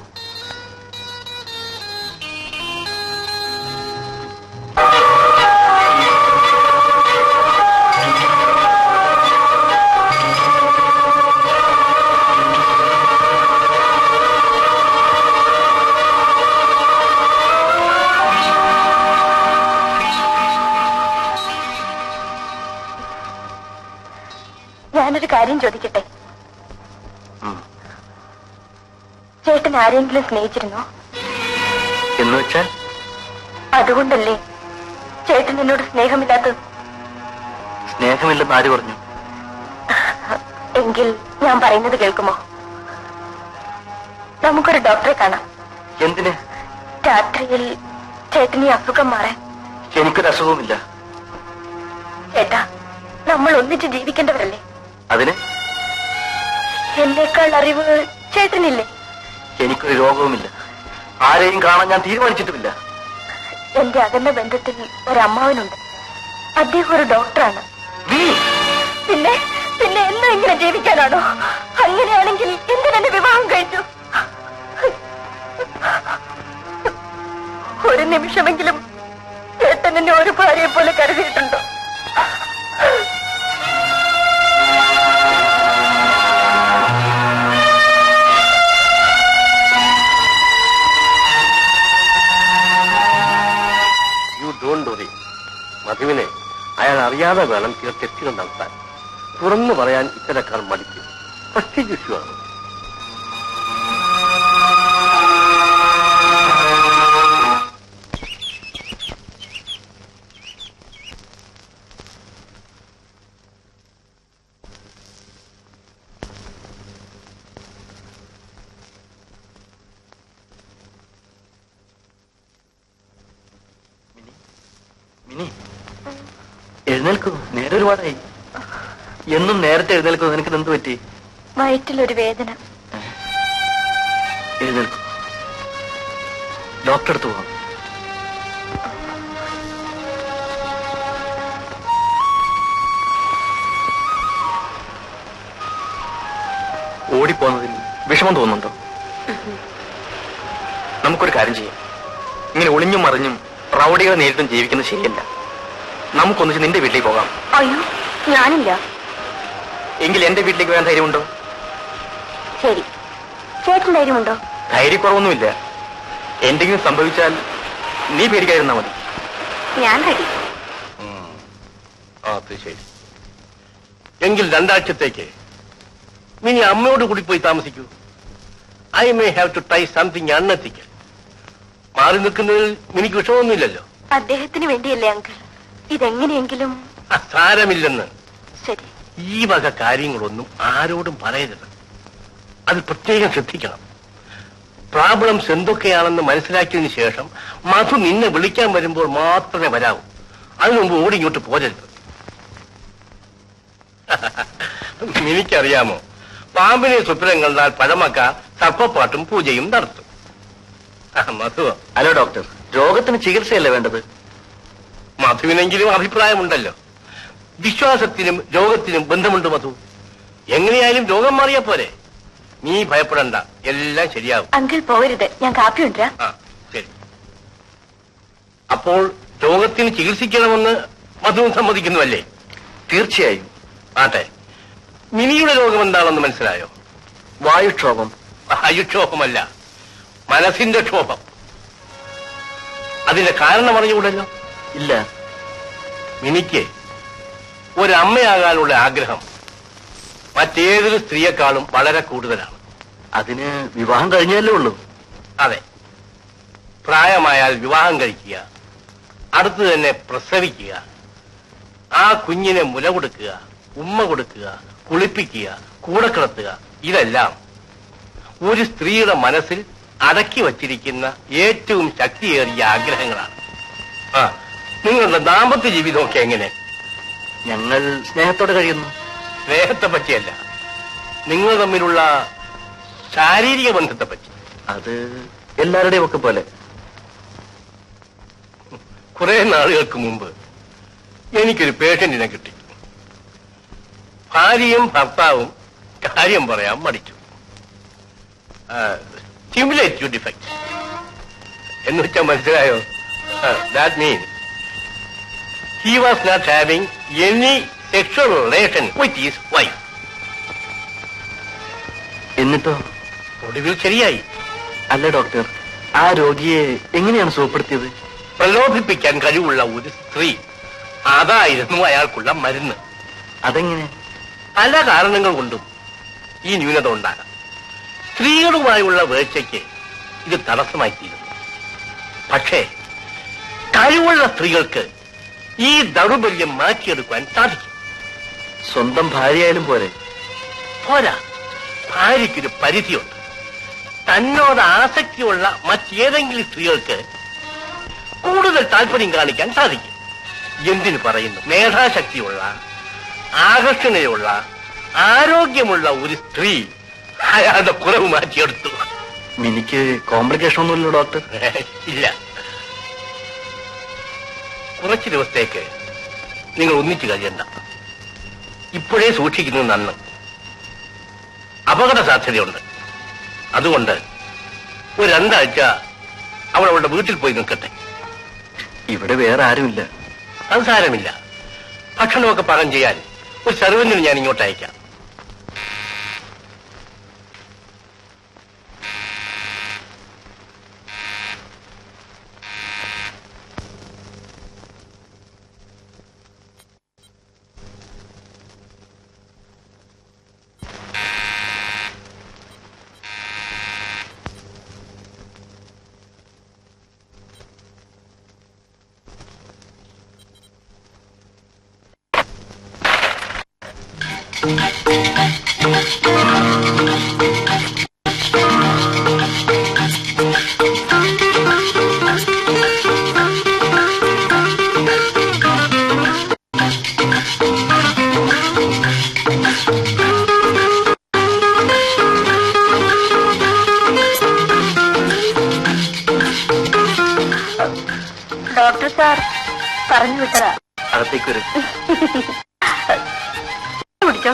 ഞാനൊരു കാര്യം ചോദിക്കട്ടെ? ചേട്ടൻ ആരെങ്കിലും സ്നേഹിച്ചിരുന്നോ? എന്ന് വെച്ചാൽ? അതുകൊണ്ടല്ലേ ചേട്ടൻ എന്നോട് സ്നേഹമില്ലാത്തത്? സ്നേഹമില്ലെന്ന് ആര് പറഞ്ഞു? എങ്കിൽ ഞാൻ പറയുന്നത് കേൾക്കുമോ? നമുക്കൊരു ഡോക്ടറെ കാണാം. എന്തിന്? രാത്രിയിൽ ചേട്ടന് ഈ അസുഖം മാറാൻ. എനിക്കൊരു അസുഖവുമില്ല. ചേട്ടാ, നമ്മൾ ഒന്നിച്ച് ജീവിക്കേണ്ടവരല്ലേ? അതിന്? എന്നേക്കാൾ അറിവ് ചേട്ടനില്ലേ? എനിക്കൊരു രോഗവുമില്ല. ആരെയും കാണാൻ ഞാൻ തീരുമാനിച്ചിട്ടുമില്ല. എന്റെ അകന്ന ബന്ധത്തിൽ ഒരമ്മാവനുണ്ട്. അദ്ദേഹം ഒരു ഡോക്ടറാണ്. പിന്നെ പിന്നെ എന്നും ഇങ്ങനെ ജീവിക്കാനാണോ? അങ്ങനെയാണെങ്കിൽ എന്തിനെന്നെ വിവാഹം കഴിച്ചു? ഒരു നിമിഷമെങ്കിലും ചേട്ടൻ എന്നെ ഒരു ഭാര്യയെ പോലെ കരുതിയിട്ടുണ്ടോ? മധുവിനെ അയാൾ അറിയാതെ വേണം ചില തെറ്റുകൾ നടത്താൻ. തുറന്നു പറയാൻ ഇത്തരക്കാർ മടിക്കും. പ്രസ്റ്റീജ് ഇഷ്യൂ ആണ്. എഴുന്നേൽക്കൂ, നേരെ ഒരുപാടായി. എന്നും നേരത്തെ എഴുന്നേൽക്കൂ. നിനക്ക് എന്ത് പറ്റി? വയറ്റിലൊരു വേദന. എഴുന്നേൽക്കൂ, ഡോക്ടറെ അടുത്ത് പോകാം. ഓടിപ്പോന്നതിൽ വിഷമം തോന്നുന്നുണ്ടോ? നമുക്കൊരു കാര്യം ചെയ്യാം. ഇങ്ങനെ ഒളിഞ്ഞും മറിഞ്ഞും റൗഡികളെ നേരിട്ടും ജീവിക്കുന്നത് ശരിയല്ല. നമുക്കൊന്നിച്ച് നിന്റെ വീട്ടിലേക്ക് പോകാം. അയ്യോ, ഞാനില്ല. എങ്കിൽ എന്റെ വീട്ടിലേക്ക് വരാൻ ധൈര്യമുണ്ടോ? ശരി, ചേട്ടൻ ധൈര്യമുണ്ടോ? ധൈര്യക്കുറവൊന്നുമില്ല. എന്തെങ്കിലും സംഭവിച്ചാൽ നീ പേടിക്കാതിരുന്നാ മതി. ഞാൻ റെഡി. അത് ശരി. എങ്കിൽ 2 ആഴ്ചത്തേക്ക് മിനി അമ്മയോട് കൂടി പോയി താമസിക്കൂ. I may have to try something unethical. മാറി നിൽക്കുന്നതിൽ മിനിക്ക് വിഷമമൊന്നുമില്ലല്ലോ. അദ്ദേഹത്തിന് വേണ്ടിയല്ലേ അങ്കിൾ? ഇതെങ്ങനെയെങ്കിലും. സാരമില്ലെന്ന്. ശരി. ഈ വക കാര്യങ്ങളൊന്നും ആരോടും പറയരുത്. അത് പ്രത്യേകം ശ്രദ്ധിക്കണം. പ്രോബ്ലംസ് എന്തൊക്കെയാണെന്ന് മനസ്സിലാക്കിയതിന് ശേഷം മധു നിന്നെ വിളിക്കാൻ വരുമ്പോൾ മാത്രമേ വരാവൂ. അതിനു മുമ്പ് ഓടി ഇങ്ങോട്ട് പോരരുത്. എനിക്കറിയാമോ, പാമ്പിനെ സ്വപ്നം കണ്ടാൽ പഴമക്കാർ സർപ്പപ്പാട്ടും പൂജയും നടത്തും. മധു. ഹലോ ഡോക്ടർ, രോഗത്തിന് ചികിത്സയല്ലേ വേണ്ടത്? മധുവിനെങ്കിലും അഭിപ്രായമുണ്ടല്ലോ. വിശ്വാസത്തിനും രോഗത്തിനും ബന്ധമുണ്ട് മധു. എങ്ങനെയായാലും രോഗം മാറിയാ പോരെ. നീ ഭയപ്പെടണ്ട, എല്ലാം ശരിയാവും. അങ്കിൾ പോകരുത്, ഞാൻ കാപ്പി കൊണ്ടുവരാം. ശരി. അപ്പോൾ രോഗത്തിന് ചികിത്സിക്കണമെന്ന് മധുവും സമ്മതിക്കുന്നുവല്ലേ? തീർച്ചയായും. ആട്ടെ, മിനിയുടെ രോഗം എന്താണെന്ന് മനസ്സിലായോ? വായുക്ഷോഭം. വായുക്ഷോഭമല്ല, മനസ്സിന്റെ ക്ഷോഭം. അതിന്റെ കാരണം അറിഞ്ഞുകൂടല്ലോ? ഇല്ല. മിനിക്ക് ഒരമ്മയാകാനുള്ള ആഗ്രഹം മറ്റേതൊരു സ്ത്രീയെക്കാളും വളരെ കൂടുതലാണ്. അതിന് വിവാഹം കഴിഞ്ഞല്ലേ ഉള്ളൂ? അതെ. പ്രായമായാൽ വിവാഹം കഴിക്കുക, അടുത്ത് തന്നെ പ്രസവിക്കുക, ആ കുഞ്ഞിനെ മുല കൊടുക്കുക, ഉമ്മ കൊടുക്കുക, കുളിപ്പിക്കുക, കൂടെ കിടത്തുക, ഇതെല്ലാം ഒരു സ്ത്രീയുടെ മനസ്സിൽ അടക്കി വച്ചിരിക്കുന്ന ഏറ്റവും ശക്തിയേറിയ ആഗ്രഹങ്ങളാണ്. നിങ്ങളുടെ ദാമ്പത്യ ജീവിതമൊക്കെ എങ്ങനെ? ഞങ്ങൾ സ്നേഹത്തോടെ കഴിയുന്നു. സ്നേഹത്തെ പറ്റിയല്ല, നിങ്ങൾ തമ്മിലുള്ള ശാരീരിക ബന്ധത്തെ പറ്റി. അത് എല്ലാവരുടെയും ഒക്കെ പോലെ. കുറെ നാളുകൾക്ക് മുമ്പ് എനിക്കൊരു പേഷ്യന്റിനെ കിട്ടി. ഭാര്യയും ഭർത്താവും കാര്യം പറയാൻ മടിച്ചു. സ്റ്റിമുലേറ്റീവ് ഡിഫക്റ്റ് എന്ന് വെച്ചാൽ മനസ്സിലായോ? That means he was not having any sexual relation with his wife. എന്നിട്ടോ? ഒടുവിൽ ശരിയായി. അല്ല ഡോക്ടർ, ആ രോഗിയെ എങ്ങനെയാണ് സുഖപ്പെടുത്തിയത്? പ്രലോഭിപ്പിക്കാൻ കഴിവുള്ള ഒരു സ്ത്രീ, അതായിരുന്നു അയാൾക്കുള്ള മരുന്ന്. അതെങ്ങനെ? പല കാരണങ്ങൾ കൊണ്ടും ഈ ന്യൂനത ഉണ്ടാകാം. സ്ത്രീകളുമായുള്ള വേഴ്ചയ്ക്ക് ഇത് തടസ്സമായിത്തീരുന്നു. പക്ഷേ കഴിവുള്ള സ്ത്രീകൾക്ക് ഈ ദൗർബല്യം മാറ്റിയെടുക്കാൻ സാധിക്കും. സ്വന്തം ഭാര്യയായാലും പോരെ? പോരാ, ഭാര്യയ്ക്കൊരു പരിധിയുണ്ട്. തന്നോട് ആസക്തിയുള്ള മറ്റേതെങ്കിലും സ്ത്രീകൾക്ക് കൂടുതൽ താല്പര്യം കാണിക്കാൻ സാധിക്കും. എന്തിനു പറയുന്നു, മേധാശക്തിയുള്ള, ആകർഷണയുള്ള, ആരോഗ്യമുള്ള ഒരു സ്ത്രീ അയാളുടെ കുറവ് മാറ്റിയെടുത്തു. എനിക്ക് കോംപ്ലിക്കേഷൻ ഒന്നുമില്ല ഡോക്ടർ? ഇല്ല. കുറച്ചു ദിവസത്തേക്ക് നിങ്ങൾ ഒന്നിച്ചു കഴിയണ്ട. ഇപ്പോഴേ സൂക്ഷിക്കുന്നത് നന്ന്. അപകട സാധ്യതയുണ്ട്. അതുകൊണ്ട് ഒരു 2 ആഴ്ച അവൾ അവളുടെ വീട്ടിൽ പോയി നിൽക്കട്ടെ. ഇവിടെ വേറെ ആരുമില്ല. അത് സാരമില്ല. ഭക്ഷണമൊക്കെ പാകം ചെയ്യാൻ ഒരു സർവന്റിന് ഞാൻ ഇങ്ങോട്ട് അയക്കാം. ഡോക്ടർ സാർ പറഞ്ഞു വിട്ടതാ. അകത്തേക്ക് വരും. കുടിച്ചോ.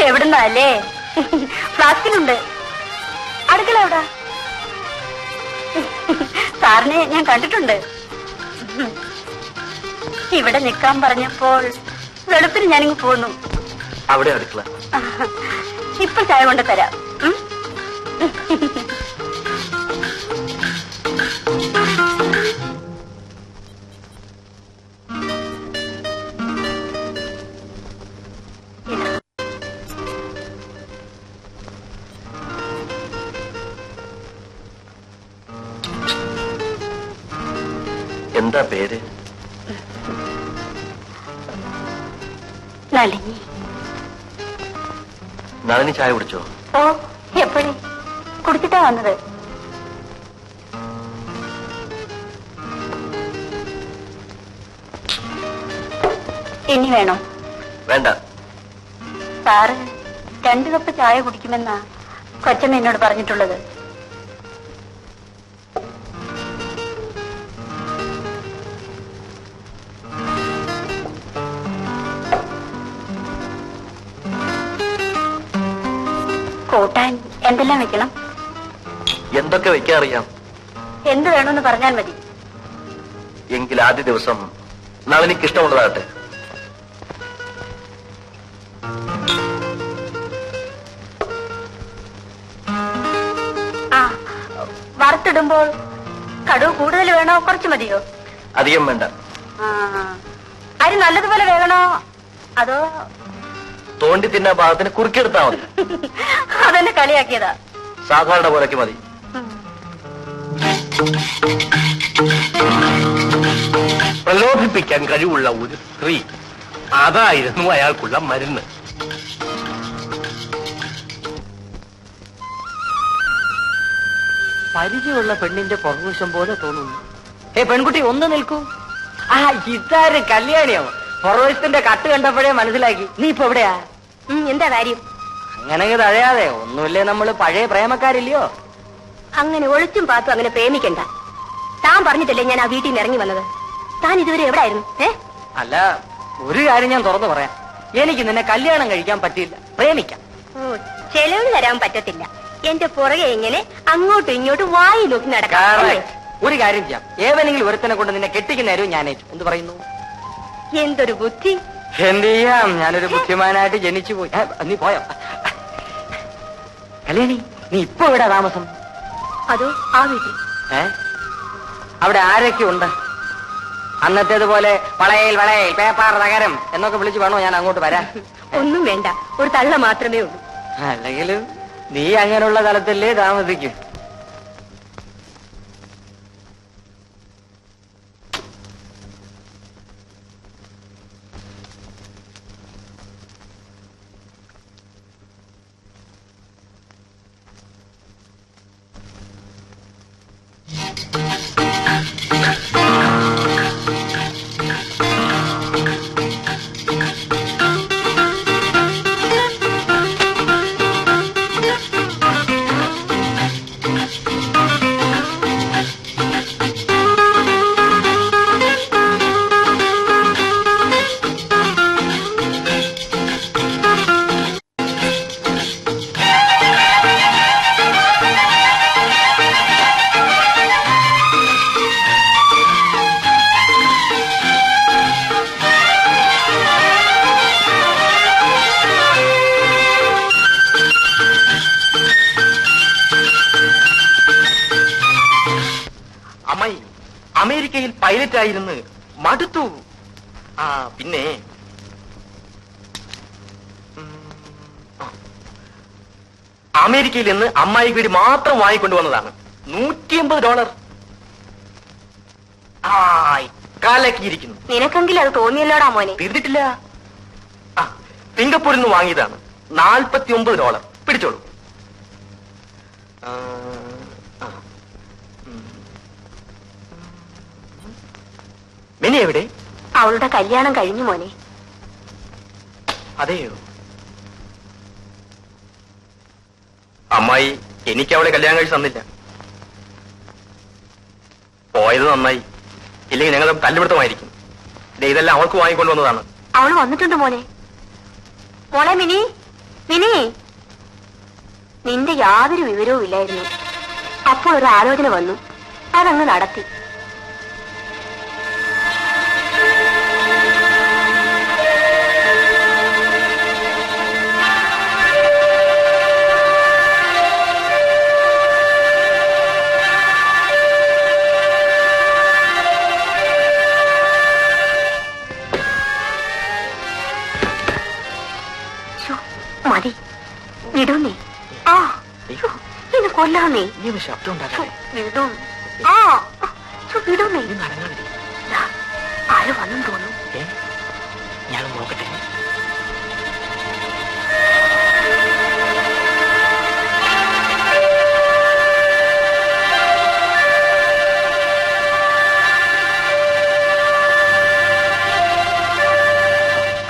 എവിടുന്നല്ലേ? ഫ്ലാസ്കിലുണ്ട്. അടുക്കള എവിടാ? സാറിനെ ഞാൻ കണ്ടിട്ടുണ്ട്. ഇവിടെ നിൽക്കാൻ പറഞ്ഞപ്പോൾ വെളുപ്പിന് ഞാനിങ്ങ് പോന്നു. അവിടെ അടുക്കള. ഇപ്പൊ ചായ കൊണ്ട് തരാം. എന്താ പേര്? നളിനി. നളിനി ചായ കുടിച്ചോ? ഓ, എപ്പോഴേ കുടിച്ചിട്ടാ വന്നത്. ഇനി വേണോ? വേണ്ട. സാറ് 2 കപ്പ് ചായ കുടിക്കുമെന്നാ കൊച്ചമ്മ എന്നോട് പറഞ്ഞിട്ടുള്ളത്. കൂട്ടാൻ എന്തെല്ലാം വെക്കണം? എന്തൊക്കെ വെക്കാൻ അറിയാം. എന്ത് വേണമെന്ന് പറഞ്ഞാൽ മതി. എങ്കിൽ ആദ്യ ദിവസം നളിനിക്ക് ഇഷ്ടമുള്ളതാകട്ടെ. ആ, വറുത്തിടുമ്പോൾ കടുവ് കൂടുതൽ വേണോ കുറച്ച് മതിയോ? അധികം വേണ്ട. അരി നല്ലതുപോലെ വേകണോ അതോ തോണ്ടി തിന്നാ ഭാഗത്തിന് കുറുക്കിയെടുത്താ മതി? അതെന്നെ കളിയാക്കിയതാ. സാധാരണ പോലൊക്കെ മതി. പ്രലോഭിപ്പിക്കാൻ കഴിവുള്ള ഒരു സ്ത്രീ, അതായിരുന്നു അയാൾക്കുള്ള മരുന്ന്. പരിചയമുള്ള പെണ്ണിന്റെ പുറകുവശം പോലെ തോന്നുന്നു. പെൺകുട്ടി ഒന്ന് നിൽക്കൂ. ഇതാര് കല്യാണിയോ? പുറവശത്തിന്റെ കട്ട് കണ്ടപ്പോഴേ മനസ്സിലാക്കി. നീ ഇപ്പൊ എവിടെയാ? എന്താ കാര്യം? അങ്ങനെ തഴയാതെ. ഒന്നുമില്ലേ, നമ്മള് പഴയ പ്രേമക്കാരില്ലയോ? അങ്ങനെ ഒളിച്ചും പാത്തും അങ്ങനെ പ്രേമിക്കണ്ട. താൻ പറഞ്ഞിട്ടല്ലേ ഞാൻ ആ വീട്ടിൽ നിന്ന് ഇറങ്ങി വന്നത്. താൻ ഇതുവരെ എവിടായിരുന്നു? അല്ല, ഒരു കാര്യം ഞാൻ തുറന്നു പറയാം, എനിക്ക് നിന്നെ കല്യാണം കഴിക്കാൻ പറ്റില്ല, പ്രേമിക്കാം. ഓ, ചെലവ് തരാൻ പറ്റത്തില്ല. എന്റെ പുറകെ ഇങ്ങനെ അങ്ങോട്ടും ഇങ്ങോട്ടും വായി നോക്കി നടക്കാം. ഒരു കാര്യം ചെയ്യാം, ഏവനെങ്കിലും ഒരുത്തനെ കൊണ്ട് നിന്നെ കെട്ടിക്കുന്ന നേരവും ഞാൻ ഏറ്റു. എന്ത് പറയുന്നു? എന്തൊരു ബുദ്ധി! എന്ത് ചെയ്യാം, ഞാനൊരു ബുദ്ധിമാനായിട്ട് ജനിച്ചു പോയി. നീ പോയോ? കല്യാണി, നീ ഇപ്പൊ എവിടെ താമസം? അതോ ആ വീട്ടിൽ. അവിടെ ആരൊക്കെ ഉണ്ട്? അന്നത്തേതുപോലെ വളയിൽ വളയിൽ പേപ്പാർ തകരം എന്നൊക്കെ വിളിച്ചു വേണോ ഞാൻ അങ്ങോട്ട് വരാൻ? ഒന്നും വേണ്ട, ഒരു തള്ള മാത്രമേ ഉള്ളൂ. അല്ലെങ്കിലും നീ അങ്ങനെയുള്ള തലത്തിലേ താമസിക്കും. അമ്മായി അമേരിക്കയിൽ പൈലറ്റായിരുന്നു, മടുത്തു. ആ പിന്നെ അമേരിക്കയിൽ നിന്ന് അമ്മായിക്ക് വേണ്ടി മാത്രം വാങ്ങിക്കൊണ്ടുവന്നതാണ്. $150. കാലക്കിയിരിക്കുന്നു. നിനക്കെങ്കിലും അത് തോന്നിയല്ലോടാ മോനെ. തീർന്നിട്ടില്ല. സിംഗപ്പൂരിൽ നിന്ന് വാങ്ങിയതാണ്. $49. പിടിച്ചോളൂ. മിനി എവിടെ? അവളുടെ കല്യാണം കഴിഞ്ഞു മോനെ. അതെയോ? അമ്മായി എനിക്ക് അവളെ കല്യാണം കഴിച്ച് തന്നില്ല. പോയത് നന്നായി, ഇല്ലെങ്കിൽ ഞങ്ങൾ തല്ലുപിടുത്തമായിരിക്കും. ഇതെല്ലാം അവൾക്ക് വാങ്ങിക്കൊണ്ടുവന്നതാണ്. അവൾ വന്നിട്ടുണ്ട് മോനെ. മോളെ മിനി, മിനി, നിന്റെ യാതൊരു വിവരവും ഇല്ലായിരുന്നു. അപ്പോൾ ഒരു ആലോചന വന്നു, അതങ്ങ് നടത്തി. മതി, വിടൂന്നേ. ആ, ഇത് കൊല്ലാന്നേ. ശബ്ദം ഉണ്ടാക്കാതെ വിടും. ആ, വിടൂന്നേ. ആര് വന്നും തോന്നും. ഞാൻ നോക്കട്ടെ.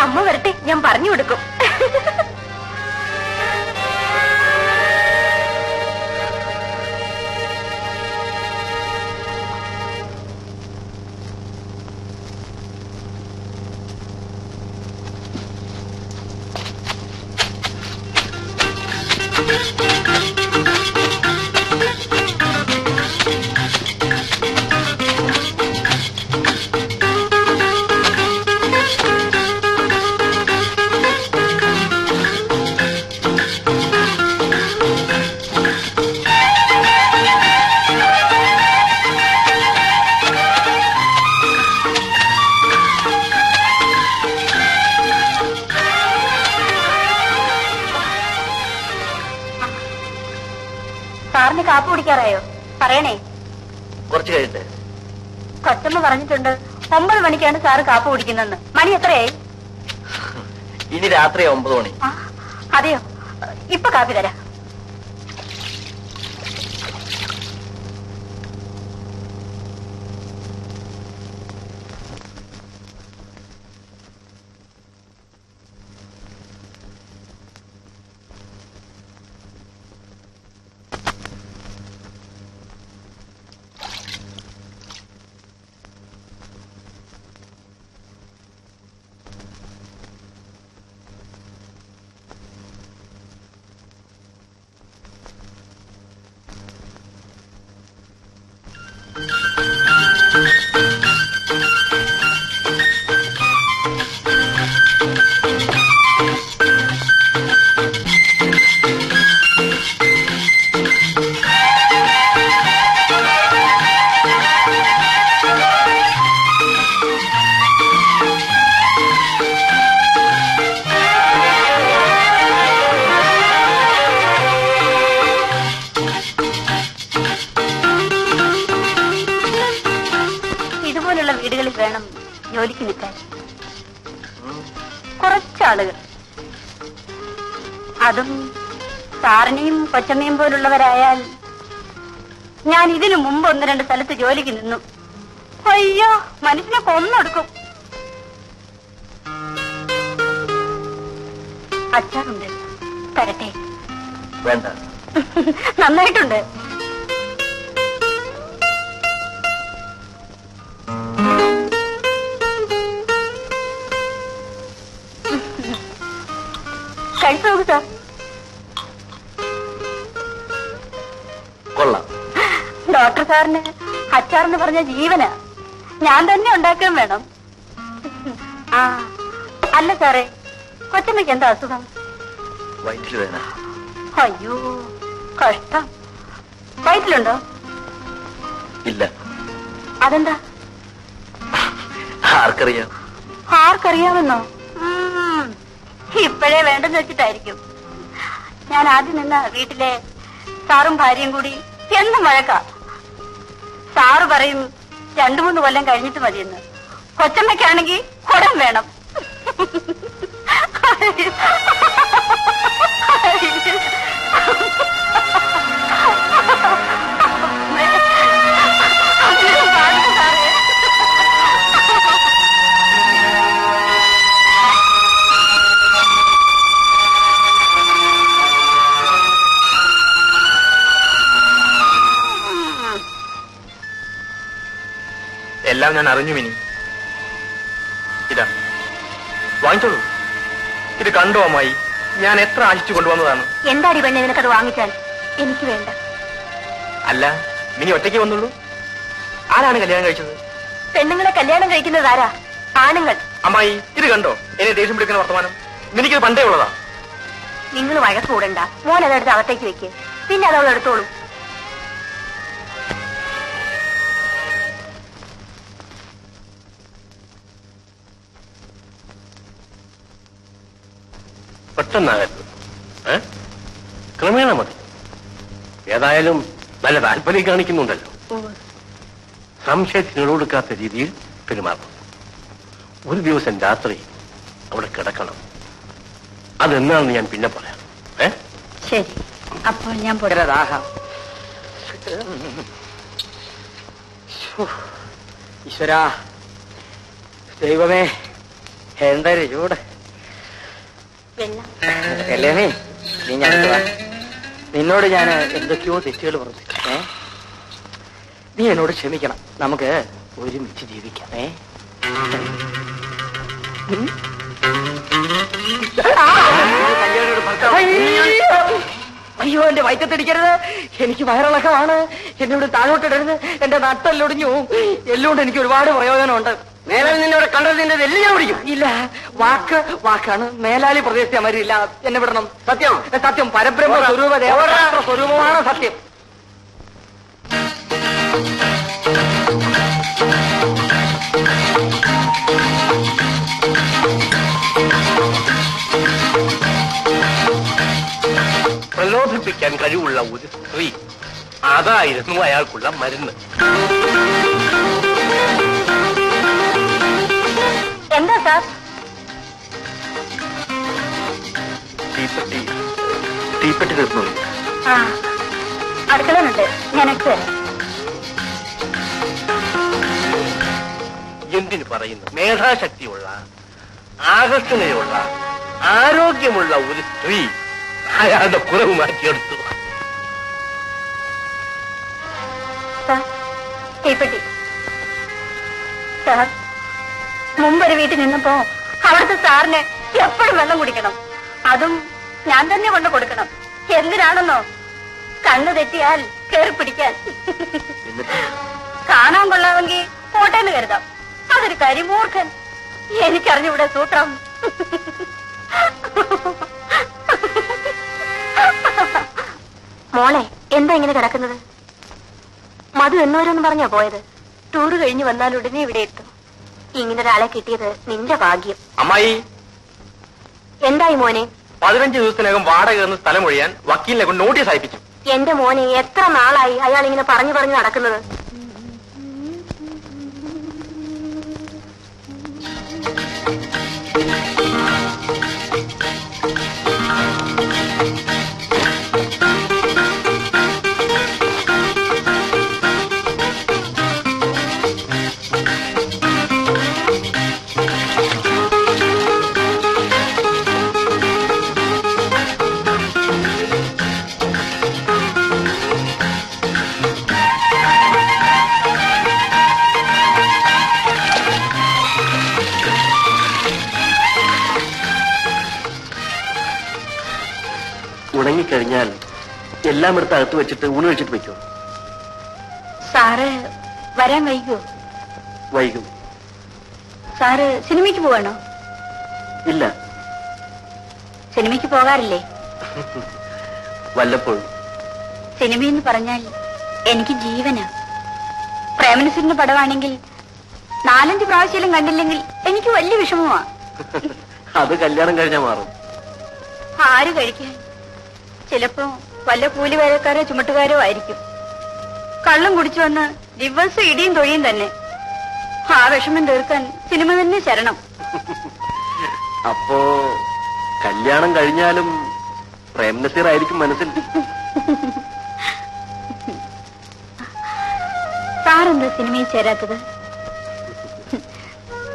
അമ്മ വരട്ടെ, ഞാൻ പറഞ്ഞു കൊടുക്കും. സാറിന് കാപ്പ് കുടിക്കാറായോ? പറയണേ. കുറച്ച് കഴിയട്ടെ. കൊച്ചമ്മ പറഞ്ഞിട്ടുണ്ട് 9 മണിക്കാണ് സാറ് കാപ്പ് കുടിക്കുന്നതെന്ന്. മണി എത്രയായി? ഇനി രാത്രി 9 മണി. അതെയോ? ഇപ്പൊ കാപ്പി തരാം. ആളുകൾ. അതും സാറിനെയും കൊച്ചമ്മയും പോലുള്ളവരായാൽ. ഞാൻ ഇതിനു മുമ്പ് 1-2 സ്ഥലത്ത് ജോലിക്ക് നിന്നു. അയ്യോ, മനുഷ്യനെ കൊന്നൊടുക്കും. അച്ചാറുണ്ട്, തരട്ടെ? വേണ്ട. നന്നായിട്ടുണ്ട്. കഴിച്ചു നോക്കൂ സാർ. കൊള്ളാം. ഡോക്ടർ സാറിന് അച്ചാറെന്ന് പറഞ്ഞ ജീവനാ. ഞാൻ തന്നെ ഉണ്ടാക്കുകയും വേണം. ആ അല്ല സാറേ, കൊച്ചമ്മയ്ക്ക് എന്താ അസുഖം? വയറ്റിൽ വേദന. അയ്യോ കഷ്ടം. വയറ്റിലുണ്ടോ? ഇല്ല. അതെന്താ? ആർക്കറിയാം? ആർക്കറിയാമെന്നോ? ഇപ്പോഴേ വേണ്ടെന്ന് വെച്ചിട്ടായിരിക്കും. ഞാൻ ആദ്യം നിന്ന വീട്ടിലെ സാറും ഭാര്യയും കൂടി എന്നും വഴക്കാ. സാറ് പറയും 2-3 കൊല്ലം കഴിഞ്ഞിട്ട് മതിയെന്ന്. കൊച്ചമ്മയ്ക്കാണെങ്കിൽ കുടം വേണം. എല്ലാം ഞാൻ അറിഞ്ഞു മിനി. ഇതാ വാങ്ങിച്ചോളൂ. ഇത് കണ്ടോ അമ്മായി, ഞാൻ എത്ര ആശിച്ചു കൊണ്ടുവന്നതാണ്. എന്താടി പെണ്ണെ നിനക്കത് വാങ്ങിച്ചാൽ? എനിക്ക് വേണ്ട. അല്ല, മിനി ഒറ്റയ്ക്ക് വന്നുള്ളൂ. ആരാണ് കല്യാണം കഴിച്ചത്? പെണ്ണുങ്ങളെ കല്യാണം കഴിക്കുന്നത് ആരാ? ആണുങ്ങൾ. അമ്മായി, ഇത് കണ്ടോ എന്നെ ദേഷ്യം പിടിക്കുന്ന വർത്തമാനം? മിനിക്കത് പണ്ടേ ഉള്ളതാ. നിങ്ങൾ വഴക്ക് കൂടണ്ട. മോൻ അതെടുത്ത് അകത്തേക്ക് വെക്ക്, പിന്നെ അതവൾ എടുത്തോളൂ. പെട്ടെന്നാകരുത്, ക്രമേണ മതി. ഏതായാലും നല്ല താല്പര്യം കാണിക്കുന്നുണ്ടല്ലോ. സംശയത്തിന് കൊടുക്കാത്ത രീതിയിൽ പെരുമാറണം. ഒരു ദിവസം രാത്രി അവിടെ കിടക്കണം. അതെന്നാണെന്ന് ഞാൻ പിന്നെ പറയാം. ശരി, അപ്പോൾ ഞാൻ ഈശ്വരാ, ദൈവമേ, എന്തൊരു ചൂട്. കല്യാണി, നീ ഞാൻ നിന്നോട് ഞാൻ എന്തൊക്കെയോ തെറ്റുകൾ പ്രവർത്തിച്ചു. നീ എന്നോട് ക്ഷമിക്കണം. നമുക്ക് ഒരുമിച്ച് ജീവിക്കാം. അയ്യോ, എന്റെ വയറ്റത്തിടിക്കരുത്. എനിക്ക് വയറിളക്കമാണ്. എന്നോട് താഴോട്ടിടരുത്. എന്റെ നട്ടെല്ലൊടിഞ്ഞു. എല്ലുകൊണ്ട് എനിക്ക് ഒരുപാട് പ്രയോജനമുണ്ട്. മേലാൽ നിന്നോട് കണ്ടത് നിന്റെ എല്ലാം ഞാൻ പിടിക്കും. ഇല്ല, വാക്കാണ്. മേലാലി പ്രദേശത്തെ മരില്ല. എന്നെ വിടണം. സത്യം, സത്യം. പരബ്രഹ്മ സ്വരൂപ ദേവരാഷ്ട്ര സ്വരൂപമാണ് സത്യം. പ്രലോഭിപ്പിക്കാൻ കഴിവുള്ള ഒരു സ്ത്രീ, അതായിരുന്നു അയാൾക്കുള്ള മരുന്ന്. എന്താ സാർ? തീപ്പെട്ടി തീർന്നു. അടുക്കളനുണ്ട്, ഞാൻ എടുത്തു തരാം. എന്തിനു പറയുന്നു? മേധാശക്തിയുള്ള, ആകർഷണയുള്ള, ആരോഗ്യമുള്ള ഒരു സ്ത്രീ അയാളുടെ കുറവ് മാറ്റിയെടുത്തു. തീപ്പെട്ടി സാർ, മുമ്പൊരു വീട്ടിൽ നിന്നപ്പോ അവിടുത്തെ സാറിന് എപ്പോഴും വെള്ളം കുടിക്കണം. അതും ഞാൻ തന്നെ കൊണ്ട് കൊടുക്കണം. എന്തിനാണെന്നോ? കണ്ണു തെറ്റിയാൽ കേറി പിടിക്കാൻ. കാണാൻ കൊള്ളാമെങ്കിൽ പോട്ടേന്ന് കരുതാം. അതൊരു കരിമൂർഖൻ. എനിക്കറിഞ്ഞൂടെ സൂത്രം. മോളെ, എന്താ ഇങ്ങനെ കിടക്കുന്നത്? മധു എന്നോരെന്ന് പറഞ്ഞാ പോയത്. ടൂറ് കഴിഞ്ഞു വന്നാൽ ഉടനെ ഇവിടെ എത്തും. ഇങ്ങനൊരാളെ കിട്ടിയത് നിന്റെ ഭാഗ്യം. അമ്മായി, എന്തായി മോനെ? 15 ദിവസത്തിനകം വാടക എന്ന സ്ഥലം ഒഴിയാൻ വക്കീലിനെ കൊണ്ട് നോട്ടീസ് അയപ്പിച്ചു. എന്റെ മോനെ, എത്ര നാളായി അയാൾ ഇങ്ങനെ പറഞ്ഞു നടക്കുന്നത്? മയങ്ങിക്കഴിഞ്ഞാൽ എല്ലാം എടുത്ത് അകത്ത് വെച്ചിട്ട് ഊണ് കഴിച്ചിട്ട് വയ്ക്കോ? സാറ് വരാൻ വൈകോ? വൈകും. സാറ് സിനിമയ്ക്ക് പോവാണോ? ഇല്ല. സിനിമയ്ക്ക് പോകാറില്ലേ? വല്ലപ്പോഴും. സിനിമയെന്ന് പറഞ്ഞാൽ എനിക്ക് ജീവനാ. പ്രേമനസൂരിന്റെ പടമാണെങ്കിൽ 4-5 പ്രാവശ്യം കണ്ടില്ലെങ്കിൽ എനിക്ക് വലിയ വിഷമമാ. അത് കല്യാണം കഴിഞ്ഞാൽ മാറും. ആര് കഴിക്കാൻ? ചിലപ്പോ വല്ല കൂലി വേലക്കാരോ ചുമട്ടുകാരോ ആയിരിക്കും. കള്ളം കുടിച്ചു വന്ന് ദിവസം ഇടിയും തൊഴിയും തന്നെ. ആ വിഷമം തീർക്കാൻ സിനിമ തന്നെ ശരണം. അപ്പോ കല്യാണം കഴിഞ്ഞാലും പ്രേംനസീർ ആയിരിക്കും മനസ്സിൽ. സാറെന്താ സിനിമയിൽ ചേരാത്തത്?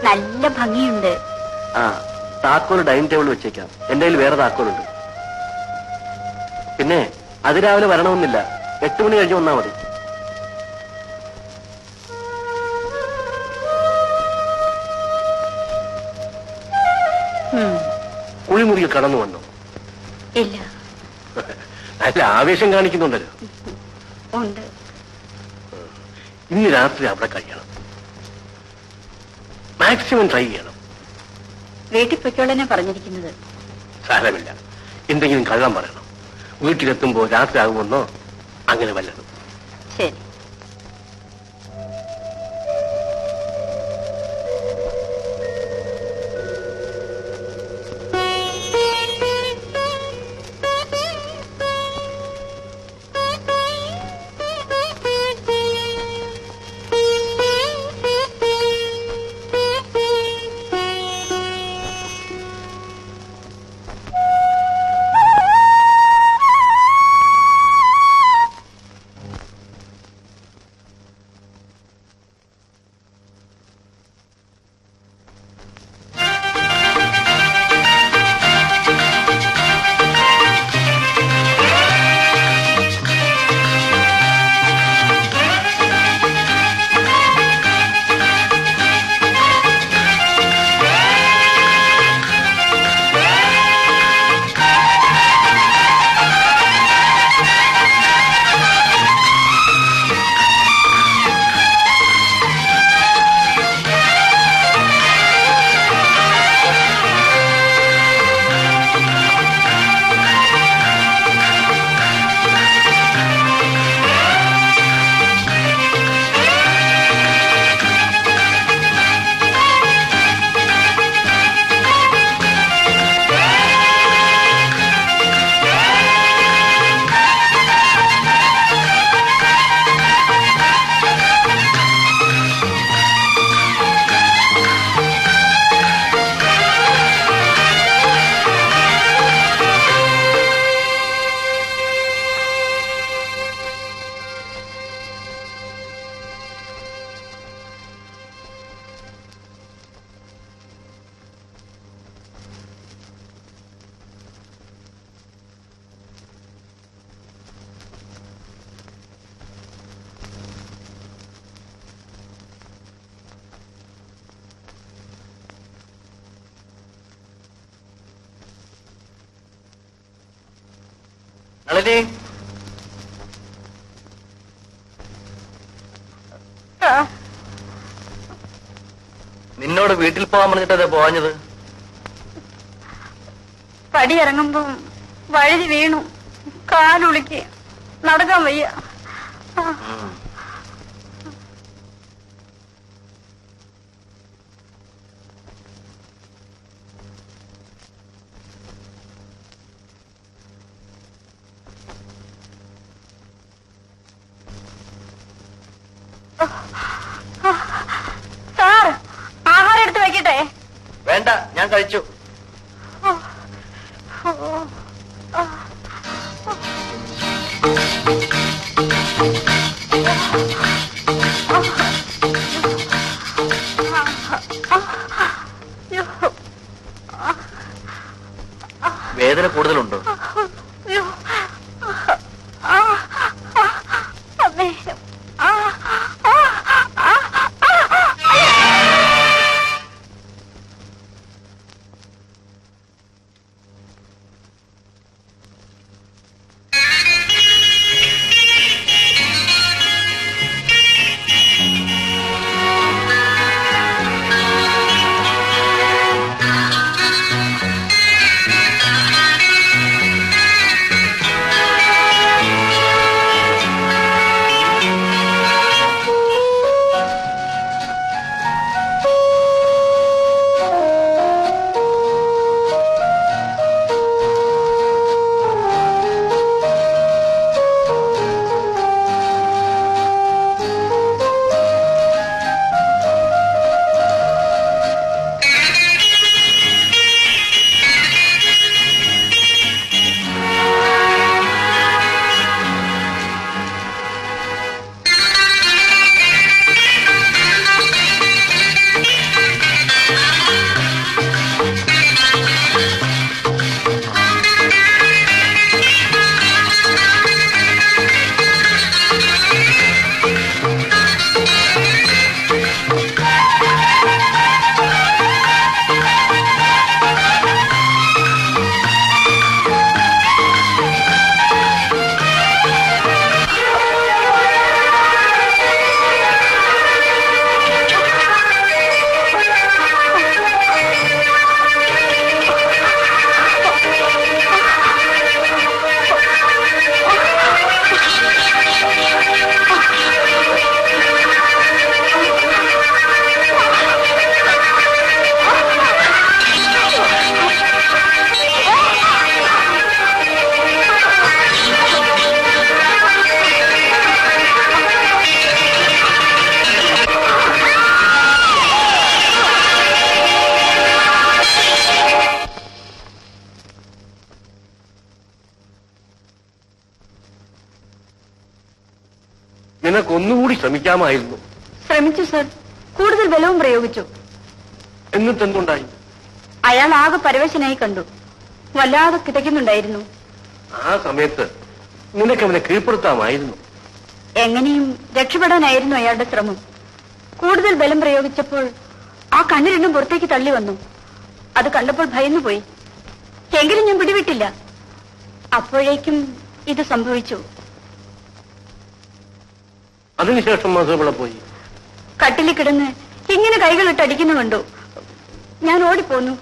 നല്ല ഭംഗിയുണ്ട്. ആ, താക്കോൽ ഡൈനിങ് ടേബിൾ വെച്ചേക്കാം. എന്റെ കയ്യിൽ വേറെ താക്കോലുണ്ട്. പിന്നെ അതിരാവിലെ വരണമെന്നില്ല, 8 മണി കഴിഞ്ഞ് വന്നാ മതി. കുളിമുറിയിൽ കടന്നു വന്നു? ഇല്ല. നല്ല ആവേശം കാണിക്കുന്നുണ്ടല്ലോ. ഉണ്ട്. ഇന്ന് രാത്രി അവിടെ കഴിയണം. മാക്സിമം ട്രൈ ചെയ്യണം. വീട്ടിൽ പൊയ്ക്കോളനെ പറഞ്ഞിരിക്കുന്നത്. സാരമില്ല, എന്തെങ്കിലും കള്ളം പറയണം. വീട്ടിലെത്തുമ്പോ രാത്രി ആകുമെന്നോ അങ്ങനെ വല്ലതും. ശരി. നളിനി, നിന്നോട് വീട്ടിൽ പോകാൻ പറഞ്ഞിട്ടേ പോവാഞ്ഞത്? പടി ഇറങ്ങുമ്പോ വഴുതി വീണു. കാലുളിക്ക് നടക്കാൻ വയ്യ. സാർ, ആഹാരം എടുത്ത് വെക്കട്ടെ? വേണ്ട, ഞാൻ കഴിച്ചു. വേദന കൂടുതലുണ്ടോ? നിനക്കൊന്നുകൂടി ശ്രമിക്കാമായിരുന്നു. ശ്രമിച്ചു സർ, കൂടുതൽ ബലവും പ്രയോഗിച്ചു. എന്നിട്ടെന്തുണ്ടായി? അയാൾ ആകെ പരവശനായി കണ്ടു. വല്ലാതെ കിതയ്ക്കുന്നുണ്ടായിരുന്നു. ആ സമയത്ത് നിനക്കവനെ കീഴ്പ്പെടുത്താമായിരുന്നു. എങ്ങനെയും രക്ഷപ്പെടാനായിരുന്നു അയാളുടെ ശ്രമം. കൂടുതൽ ബലം പ്രയോഗിച്ചപ്പോൾ ആ കണ്ണ് രണ്ടും പുറത്തേക്ക് തള്ളി വന്നു. അത് കണ്ടപ്പോൾ ഭയന്നുപോയി. എങ്കിലും ഞാൻ പിടിവിട്ടില്ല. അപ്പോഴേക്കും ഇത് സംഭവിച്ചു. അതിനുശേഷം മാധവപിള്ള പോയി. കട്ടിലിൽ കിടന്ന് ഇങ്ങനെ കൈകളിട്ട് അടിക്കുന്നു കണ്ടു. ഞാൻ ഓടിപ്പോന്നു.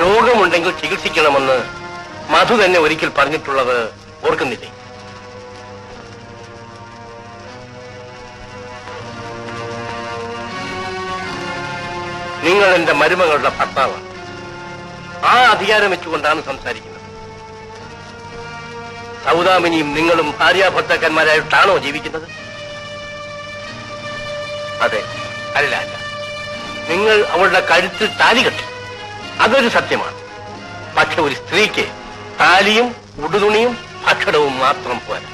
രോഗമുണ്ടെങ്കിൽ ചികിത്സിക്കണമെന്ന് മധു തന്നെ ഒരിക്കൽ പറഞ്ഞിട്ടുള്ളത് ഓർക്കുന്നില്ലേ? നിങ്ങൾ എന്റെ മരുമകളുടെ ഭർത്താവാണ്. ആ അധികാരം വെച്ചുകൊണ്ടാണ് സംസാരിക്കുന്നത്. സൗദാമിനിയും നിങ്ങളും ഭാര്യാഭർത്താക്കന്മാരായിട്ടാണോ ജീവിക്കുന്നത്? അതെ. അല്ല അല്ല, നിങ്ങൾ അവളുടെ കഴുത്തിൽ താലി കെട്ടി, അതൊരു സത്യമാണ്. പക്ഷെ ഒരു സ്ത്രീക്ക് താലിയും ഉടുതുണിയും ഭക്ഷണവും മാത്രം പോരാ,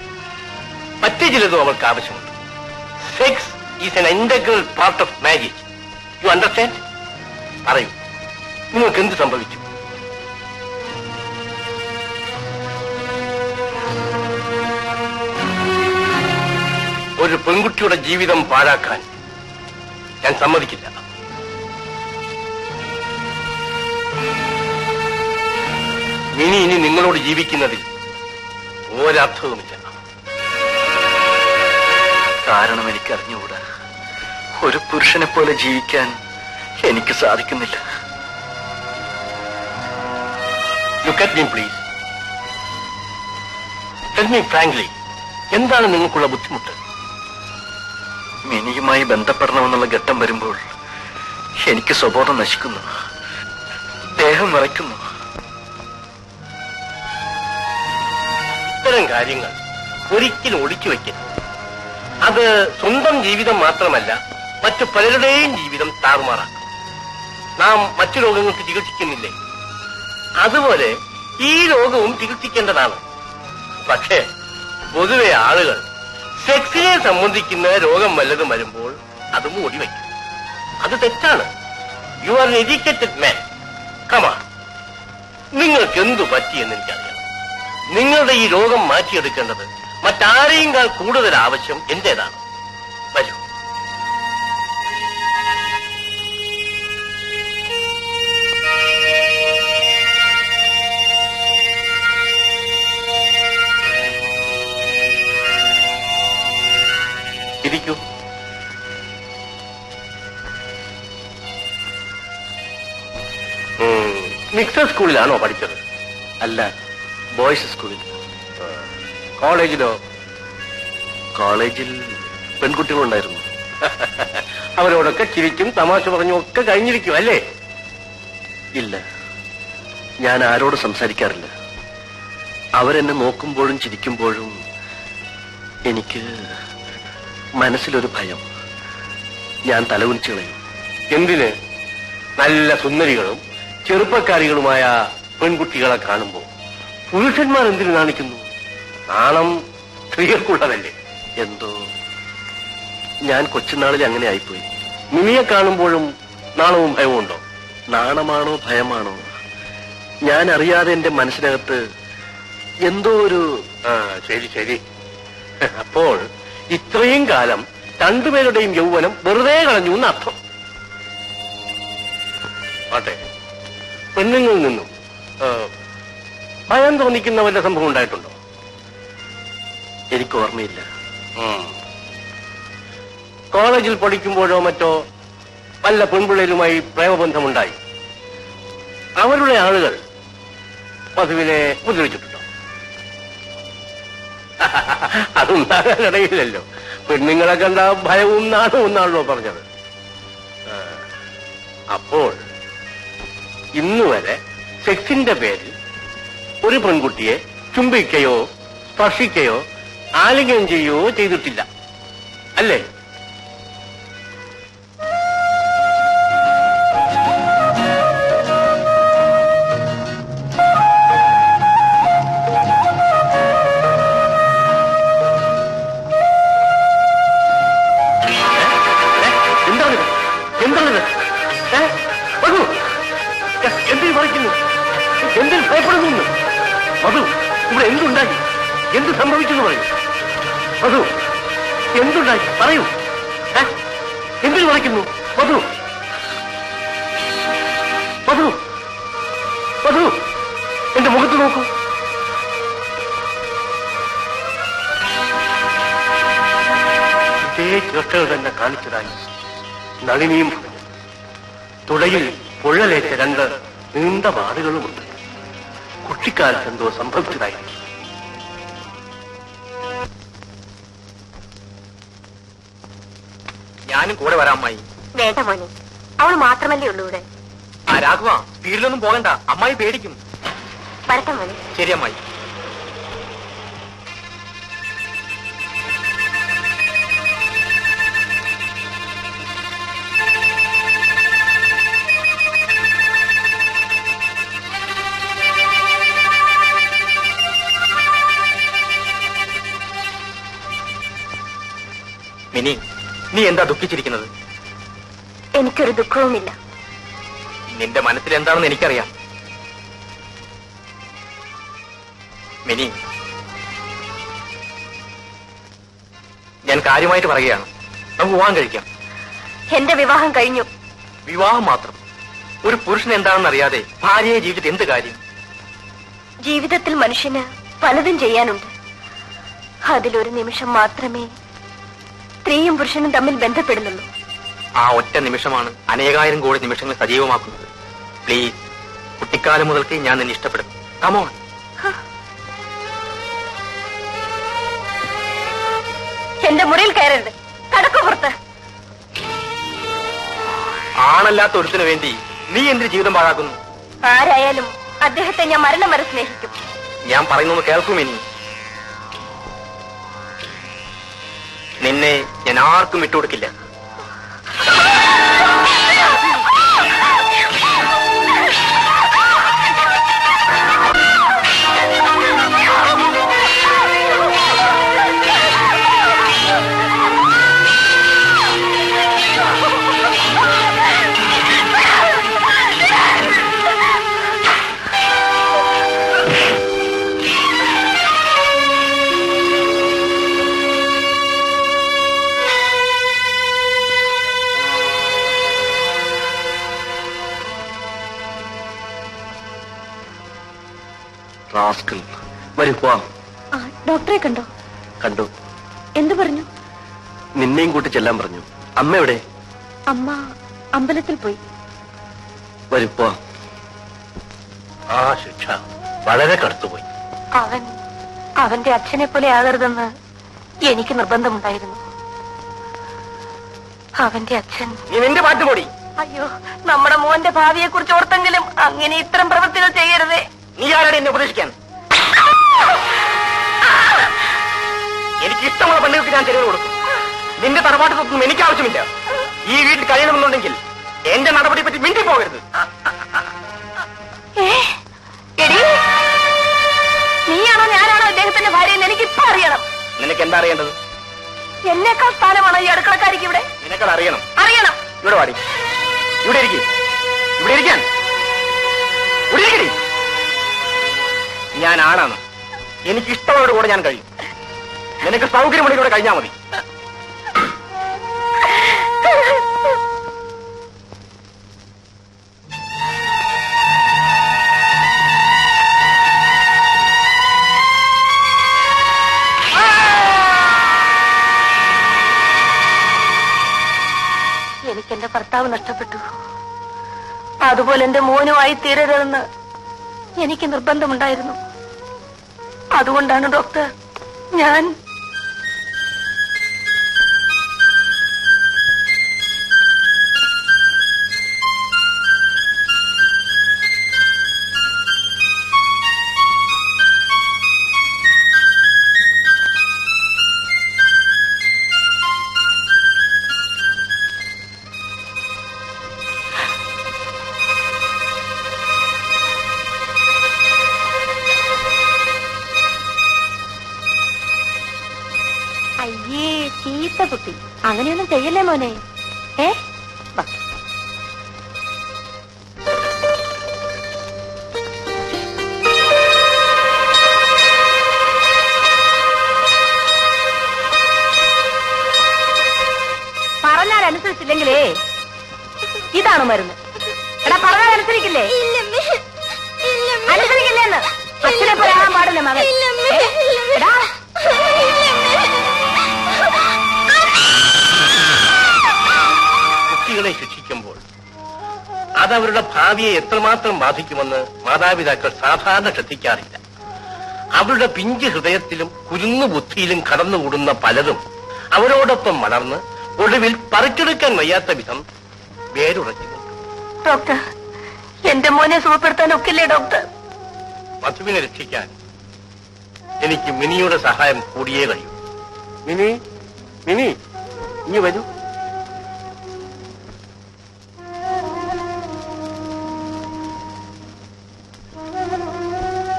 മറ്റു ചിലതും അവൾക്ക് ആവശ്യമുണ്ട്. Sex is N integral part of marriage. You understand? പറയൂ, നിങ്ങൾക്ക് എന്ത് സംഭവിച്ചു? ഒരു പെൺകുട്ടിയുടെ ജീവിതം പാഴാക്കാൻ ഞാൻ സമ്മതിക്കില്ല. ഇനി നിങ്ങളോട് ജീവിക്കുന്നതിൽ ഒരർത്ഥവുമില്ല. കാരണം എനിക്കറിഞ്ഞുകൂടാ. ഒരു പുരുഷനെ പോലെ ജീവിക്കാൻ എനിക്ക് സാധിക്കുന്നില്ല. Look at me please. Tell me frankly, എന്താണ് നിങ്ങൾക്കുള്ള ബുദ്ധിമുട്ട്? മിനിയുമായി ബന്ധപ്പെടണമെന്നുള്ള ഘട്ടം വരുമ്പോൾ എനിക്ക് സ്വബോധം നശിക്കുന്നു, ദേഹം വിറയ്ക്കുന്നു. ഇത്തരം കാര്യങ്ങൾ ഒരിക്കലും ഒളിച്ചു വയ്ക്കരുത്. അത് സ്വന്തം ജീവിതം മാത്രമല്ല, മറ്റു പലരുടെയും ജീവിതം താറുമാറാക്കും. നാം മറ്റു രോഗങ്ങൾക്ക് ചികിത്സിക്കുന്നില്ലേ, അതുപോലെ ഈ രോഗവും ചികിത്സിക്കേണ്ടതാണ്. പക്ഷേ പൊതുവെ ആളുകൾ സെക്സിനെ സംബന്ധിക്കുന്ന രോഗം വല്ലതും വരുമ്പോൾ അത് മൂടിവെക്കും. അത് തെറ്റാണ്. യു ആർ എൻ എഡ്യൂക്കേറ്റഡ് മാൻ. കമാ, നിങ്ങൾക്ക് എന്തു പറ്റിയെന്ന് എനിക്കറിയാം. നിങ്ങളുടെ ഈ രോഗം മാറ്റിയെടുക്കേണ്ടത് മറ്റാരെയുംകാൾ കൂടുതൽ ആവശ്യം എന്റേതാണ്. വരൂ. ഇരിക്കൂ. മിക്സഡ് സ്കൂളിലാണോ പഠിച്ചത്? അല്ല, ബോയ്സ് സ്കൂളിൽ. കോളേജിലോ? കോളേജിൽ പെൺകുട്ടികളുണ്ടായിരുന്നു. അവരോടൊക്കെ ചിരിച്ചും തമാശ പറഞ്ഞും ഒക്കെ കഴിഞ്ഞിരിക്കും അല്ലേ? ഇല്ല, ഞാൻ ആരോട് സംസാരിക്കാറില്ല. അവരെന്നെ നോക്കുമ്പോഴും ചിരിക്കുമ്പോഴും എനിക്ക് മനസ്സിലൊരു ഭയം. ഞാൻ തലകുനിച്ചു കളയും. എന്തിന്? നല്ല സുന്ദരികളും ചെറുപ്പക്കാരികളുമായ പെൺകുട്ടികളെ കാണുമ്പോൾ പുരുഷന്മാർ എന്തിനു നാണിക്കുന്നു? നാണം സ്ത്രീകൾക്കുള്ളതല്ലേ? എന്തോ ഞാൻ കൊച്ചുനാളിൽ അങ്ങനെ ആയിപ്പോയി. മിനിയെ കാണുമ്പോഴും നാണവും ഭയവും ഉണ്ടോ? നാണമാണോ ഭയമാണോ, ഞാൻ അറിയാതെ എന്റെ മനസ്സിനകത്ത് എന്തോ ഒരു... ശരി ശരി. അപ്പോൾ ഇത്രയും കാലം രണ്ടുപേരുടെയും യൗവനം വെറുതെ കളഞ്ഞു എന്നർത്ഥം. ആട്ടെ, പെണ്ണുങ്ങളിൽ നിന്നും ഭയം തോന്നിക്കുന്ന വല്ല സംഭവം ഉണ്ടായിട്ടുണ്ടോ? എനിക്ക് ഓർമ്മയില്ല. കോളേജിൽ പഠിക്കുമ്പോഴോ മറ്റോ വല്ല പെൺപിള്ളേരുമായി പ്രേമബന്ധമുണ്ടായി അവരുടെ ആളുകൾ മധുവിനെ ഉപദ്രവിച്ചിട്ടുണ്ടോ? അതുണ്ടാകാനിടയില്ലല്ലോ. പെണ്ണുങ്ങളെ കണ്ട ഭയവും നാണവും എന്നാണല്ലോ പറഞ്ഞത്. അപ്പോൾ ഇന്നുവരെ സെക്സിന്റെ പേരിൽ ഒരു പെൺകുട്ടിയെ ചുംബിക്കുകയോ സ്പർശിക്കുകയോ ആലിംഗനം ചെയ്യുകയോ ചെയ്തിട്ടില്ല അല്ലേ? എന്താണിത്? മധു, എന്തിനു മറിക്കുന്നു? എന്തിനു ഭയപ്പെടുന്നു? മധു, ഇവിടെ എന്തുണ്ടായി? എന്ത് സംഭവിച്ചെന്ന് പറയൂ. മധു, എന്തുണ്ടായി പറയൂ. എന്തിനു മറിക്കുന്നു? മധു, മധു, മധു, എന്റെ മുഖത്ത് നോക്കൂ. ഇതേ ചേഷ്ടകൾ തന്നെ കാണിച്ചതായി നളിനിയും പറഞ്ഞു. തുടയിൽ പൊള്ളലേറ്റ 2 നീണ്ട പാടുകളുമുണ്ട്. കുട്ടിക്കാലത്ത് എന്തോ സംഭവിച്ചതായിരിക്കും. ഞാനും കൂടെ വരാം അമ്മായി. വേണ്ട മോനെ, അവള് മാത്രമല്ലേ ഉള്ളൂ ഇവിടെ. ആ രാഘവ, സ്പീഡിലൊന്നും പോകണ്ട, അമ്മായി പേടിക്കും. വരട്ടെ മോനെ. ശരി അമ്മായി. മിനി, നീ എന്താ ദുഃഖിച്ചിരിക്കുന്നത്? എനിക്കൊരു ദുഃഖവുമില്ല. നിന്റെ മനസ്സിൽ എന്താണെന്ന് എനിക്കറിയാം. മിനി, ഞാൻ കാര്യമായിട്ട് പറയുകയാണ്. നമുക്ക് വിവാഹം കഴിക്കാം. എന്റെ വിവാഹം കഴിഞ്ഞു. വിവാഹം മാത്രം? ഒരു പുരുഷൻ എന്താണെന്ന് അറിയാതെ ഭാര്യയെ ജീവിച്ചിട്ട് എന്ത് കാര്യം? ജീവിതത്തിൽ മനുഷ്യന് പലതും ചെയ്യാനുണ്ട്. അതിലൊരു നിമിഷം മാത്രമേ സ്ത്രീയും പുരുഷനും തമ്മിൽ ബന്ധപ്പെടുന്നുള്ളൂ. ആ ഒറ്റ നിമിഷമാണ് അനേകായിരം കോടി നിമിഷങ്ങൾ സജീവമാക്കുന്നത്. പ്ലീസ്, കുട്ടിക്കാലം മുതൽക്ക് ഞാൻ നിന്നെ ഇഷ്ടപ്പെടുന്നു. കമോൺ. എന്റെ മുറിയിൽ കയറരുത്. കടക്കു പുറത്ത്. ആണല്ലാത്ത ഒരുത്തിനു വേണ്ടി നീ എന്തിന് ജീവിതം പാഴാക്കുന്നു? ആരായാലും അദ്ദേഹത്തെ ഞാൻ മരണം വരെ സ്നേഹിക്കും. ഞാൻ പറയുന്നത് കേൾക്കും. ഇനി നിന്നെ ഞാൻ ആർക്കും വിട്ടുകൊടുക്കില്ല. വരൂ പോവാം. ഡോക്ടറെ കണ്ടോ? കണ്ടു. എന്തു പറഞ്ഞു? നിന്നെയും കൂട്ടി ചെല്ലാൻ പറഞ്ഞു. അമ്മ എവിടെ? അമ്മ അമ്പലത്തിൽ പോയി. വരൂ പോവാം. ആ ശിക്ഷ വളരെ കടുത്തുപോയി. അവന്റെ അച്ഛനെ പോലെ ആകരുതെന്ന് എനിക്ക് നിർബന്ധമുണ്ടായിരുന്നു. അവന്റെ അച്ഛൻ. നീ നിന്റെ പാട്ട് പോടി. അയ്യോ, നമ്മുടെ മോന്റെ ഭാവിയെ കുറിച്ച് ഓർത്തെങ്കിലും അങ്ങനെ ഇത്തരം പ്രവൃത്തികൾ ചെയ്യരുതേ. നീ ആരാണ് എന്നെ ഉപദേശിക്കാൻ? എനിക്ക് ഇഷ്ടമുള്ള പെണ്ണുകൾക്ക് ഞാൻ ചെലവ് കൊടുക്കും. നിന്റെ തറവാട്ടത്തൊന്നും എനിക്ക് ആവശ്യമില്ല. ഈ വീട്ടിൽ കഴിയണമെന്നുണ്ടെങ്കിൽ എന്റെ നടപടിയെ പറ്റി മിണ്ടി പോകരുത്. നീയാണോ ഞാനാണോ അദ്ദേഹത്തിന്റെ ഭാര്യ എന്ന് എനിക്കിപ്പോ അറിയണം. നിനക്ക് എന്താ അറിയേണ്ടത്? എന്നേക്കാൾ സ്ഥാനമാണോ ഈ അടുക്കളക്കാരിക്ക് ഇവിടെ? നിനക്കത് അറിയണം. അറിയണം. ഇവിടെ വാടി. ഇവിടെ ഇരിക്കും. ഇവിടെ ഇരിക്കാൻ. ഇവിടെ ഇരിക്കടി. ഞാൻ ആണാണ്. എനിക്ക് ഇഷ്ടമുള്ളവരുടെ കൂടെ ഞാൻ കഴിയും. നിനക്ക് സൗകര്യമുണ്ടെങ്കിൽ ഇവിടെ കഴിഞ്ഞാൽ മതി. എനിക്കെന്റെ ഭർത്താവ് നഷ്ടപ്പെട്ടു. അതുപോലെ എന്റെ മോനുമായി തീരരുതെന്ന് എനിക്ക് നിർബന്ധമുണ്ടായിരുന്നു. അതുകൊണ്ടാണ് ഡോക്ടർ ഞാൻ അയ്യേ ചീത്ത കുട്ടി, അങ്ങനെയൊന്നും ചെയ്യല്ലേ മോനെ. അനുസരിച്ചില്ലെങ്കിലേ ഇതാണ് മരുന്ന്. എടാ പറഞ്ഞാൽ അനുസരിക്കില്ലേ? അനുസരിക്കില്ലേന്ന് അച്ഛനെ പറയാൻ പാടില്ല മകൻ. എടാ കുട്ടികളെ ശിക്ഷിക്കുമ്പോൾ അതവരുടെ ഭാവിയെ എത്രമാത്രം ബാധിക്കുമെന്ന് മാതാപിതാക്കൾ സാധാരണ ശ്രദ്ധിക്കാറില്ല. അവരുടെ പിഞ്ച് ഹൃദയത്തിലും കുരുന്നു ബുദ്ധിയിലും കടന്നുകൂടുന്ന പലതും അവരോടൊപ്പം വളർന്ന് ഒടുവിൽ പറിച്ചെടുക്കാൻ വയ്യാത്ത വിധം വേരുറച്ചു. ഡോക്ടർ, എന്റെ മോനെ സുഖപ്പെടുത്താൻ ഒക്കില്ലേ ഡോക്ടർ? മധുവിനെ രക്ഷിക്കാൻ എനിക്ക് മിനിയുടെ സഹായം കൂടിയേ കഴിയൂ. മിനി, മിനി, ഇനി വരൂ.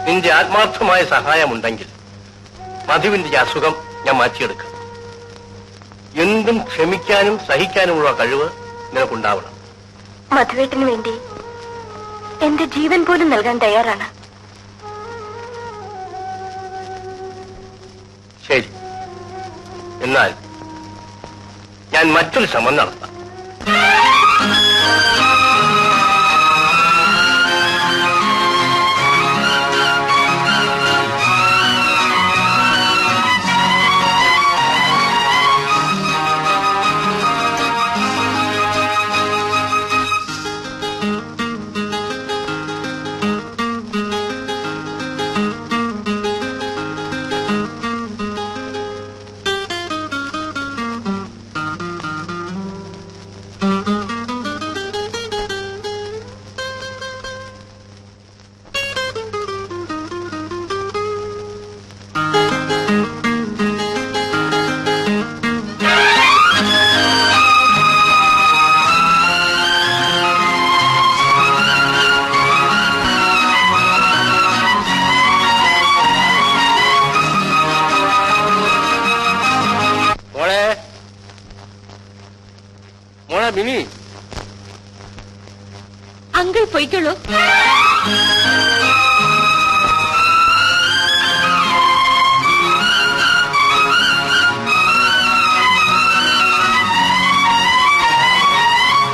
നിന്റെ ആത്മാർത്ഥമായ സഹായമുണ്ടെങ്കിൽ മധുവിന്റെ ഈ അസുഖം ഞാൻ മാറ്റിയെടുക്കാം. എന്തും ക്ഷമിക്കാനും സഹിക്കാനുമുള്ള കഴിവ് നിനക്കുണ്ടാവണം. മധുവേട്ടിന് വേണ്ടി എന്റെ ജീവൻ പോലും നൽകാൻ തയ്യാറാണ്. ശരി, എന്നാൽ ഞാൻ മറ്റൊരു ശ്രമം നടത്താം. അങ്കിൾ പൊയ്ക്കുള്ളൂ.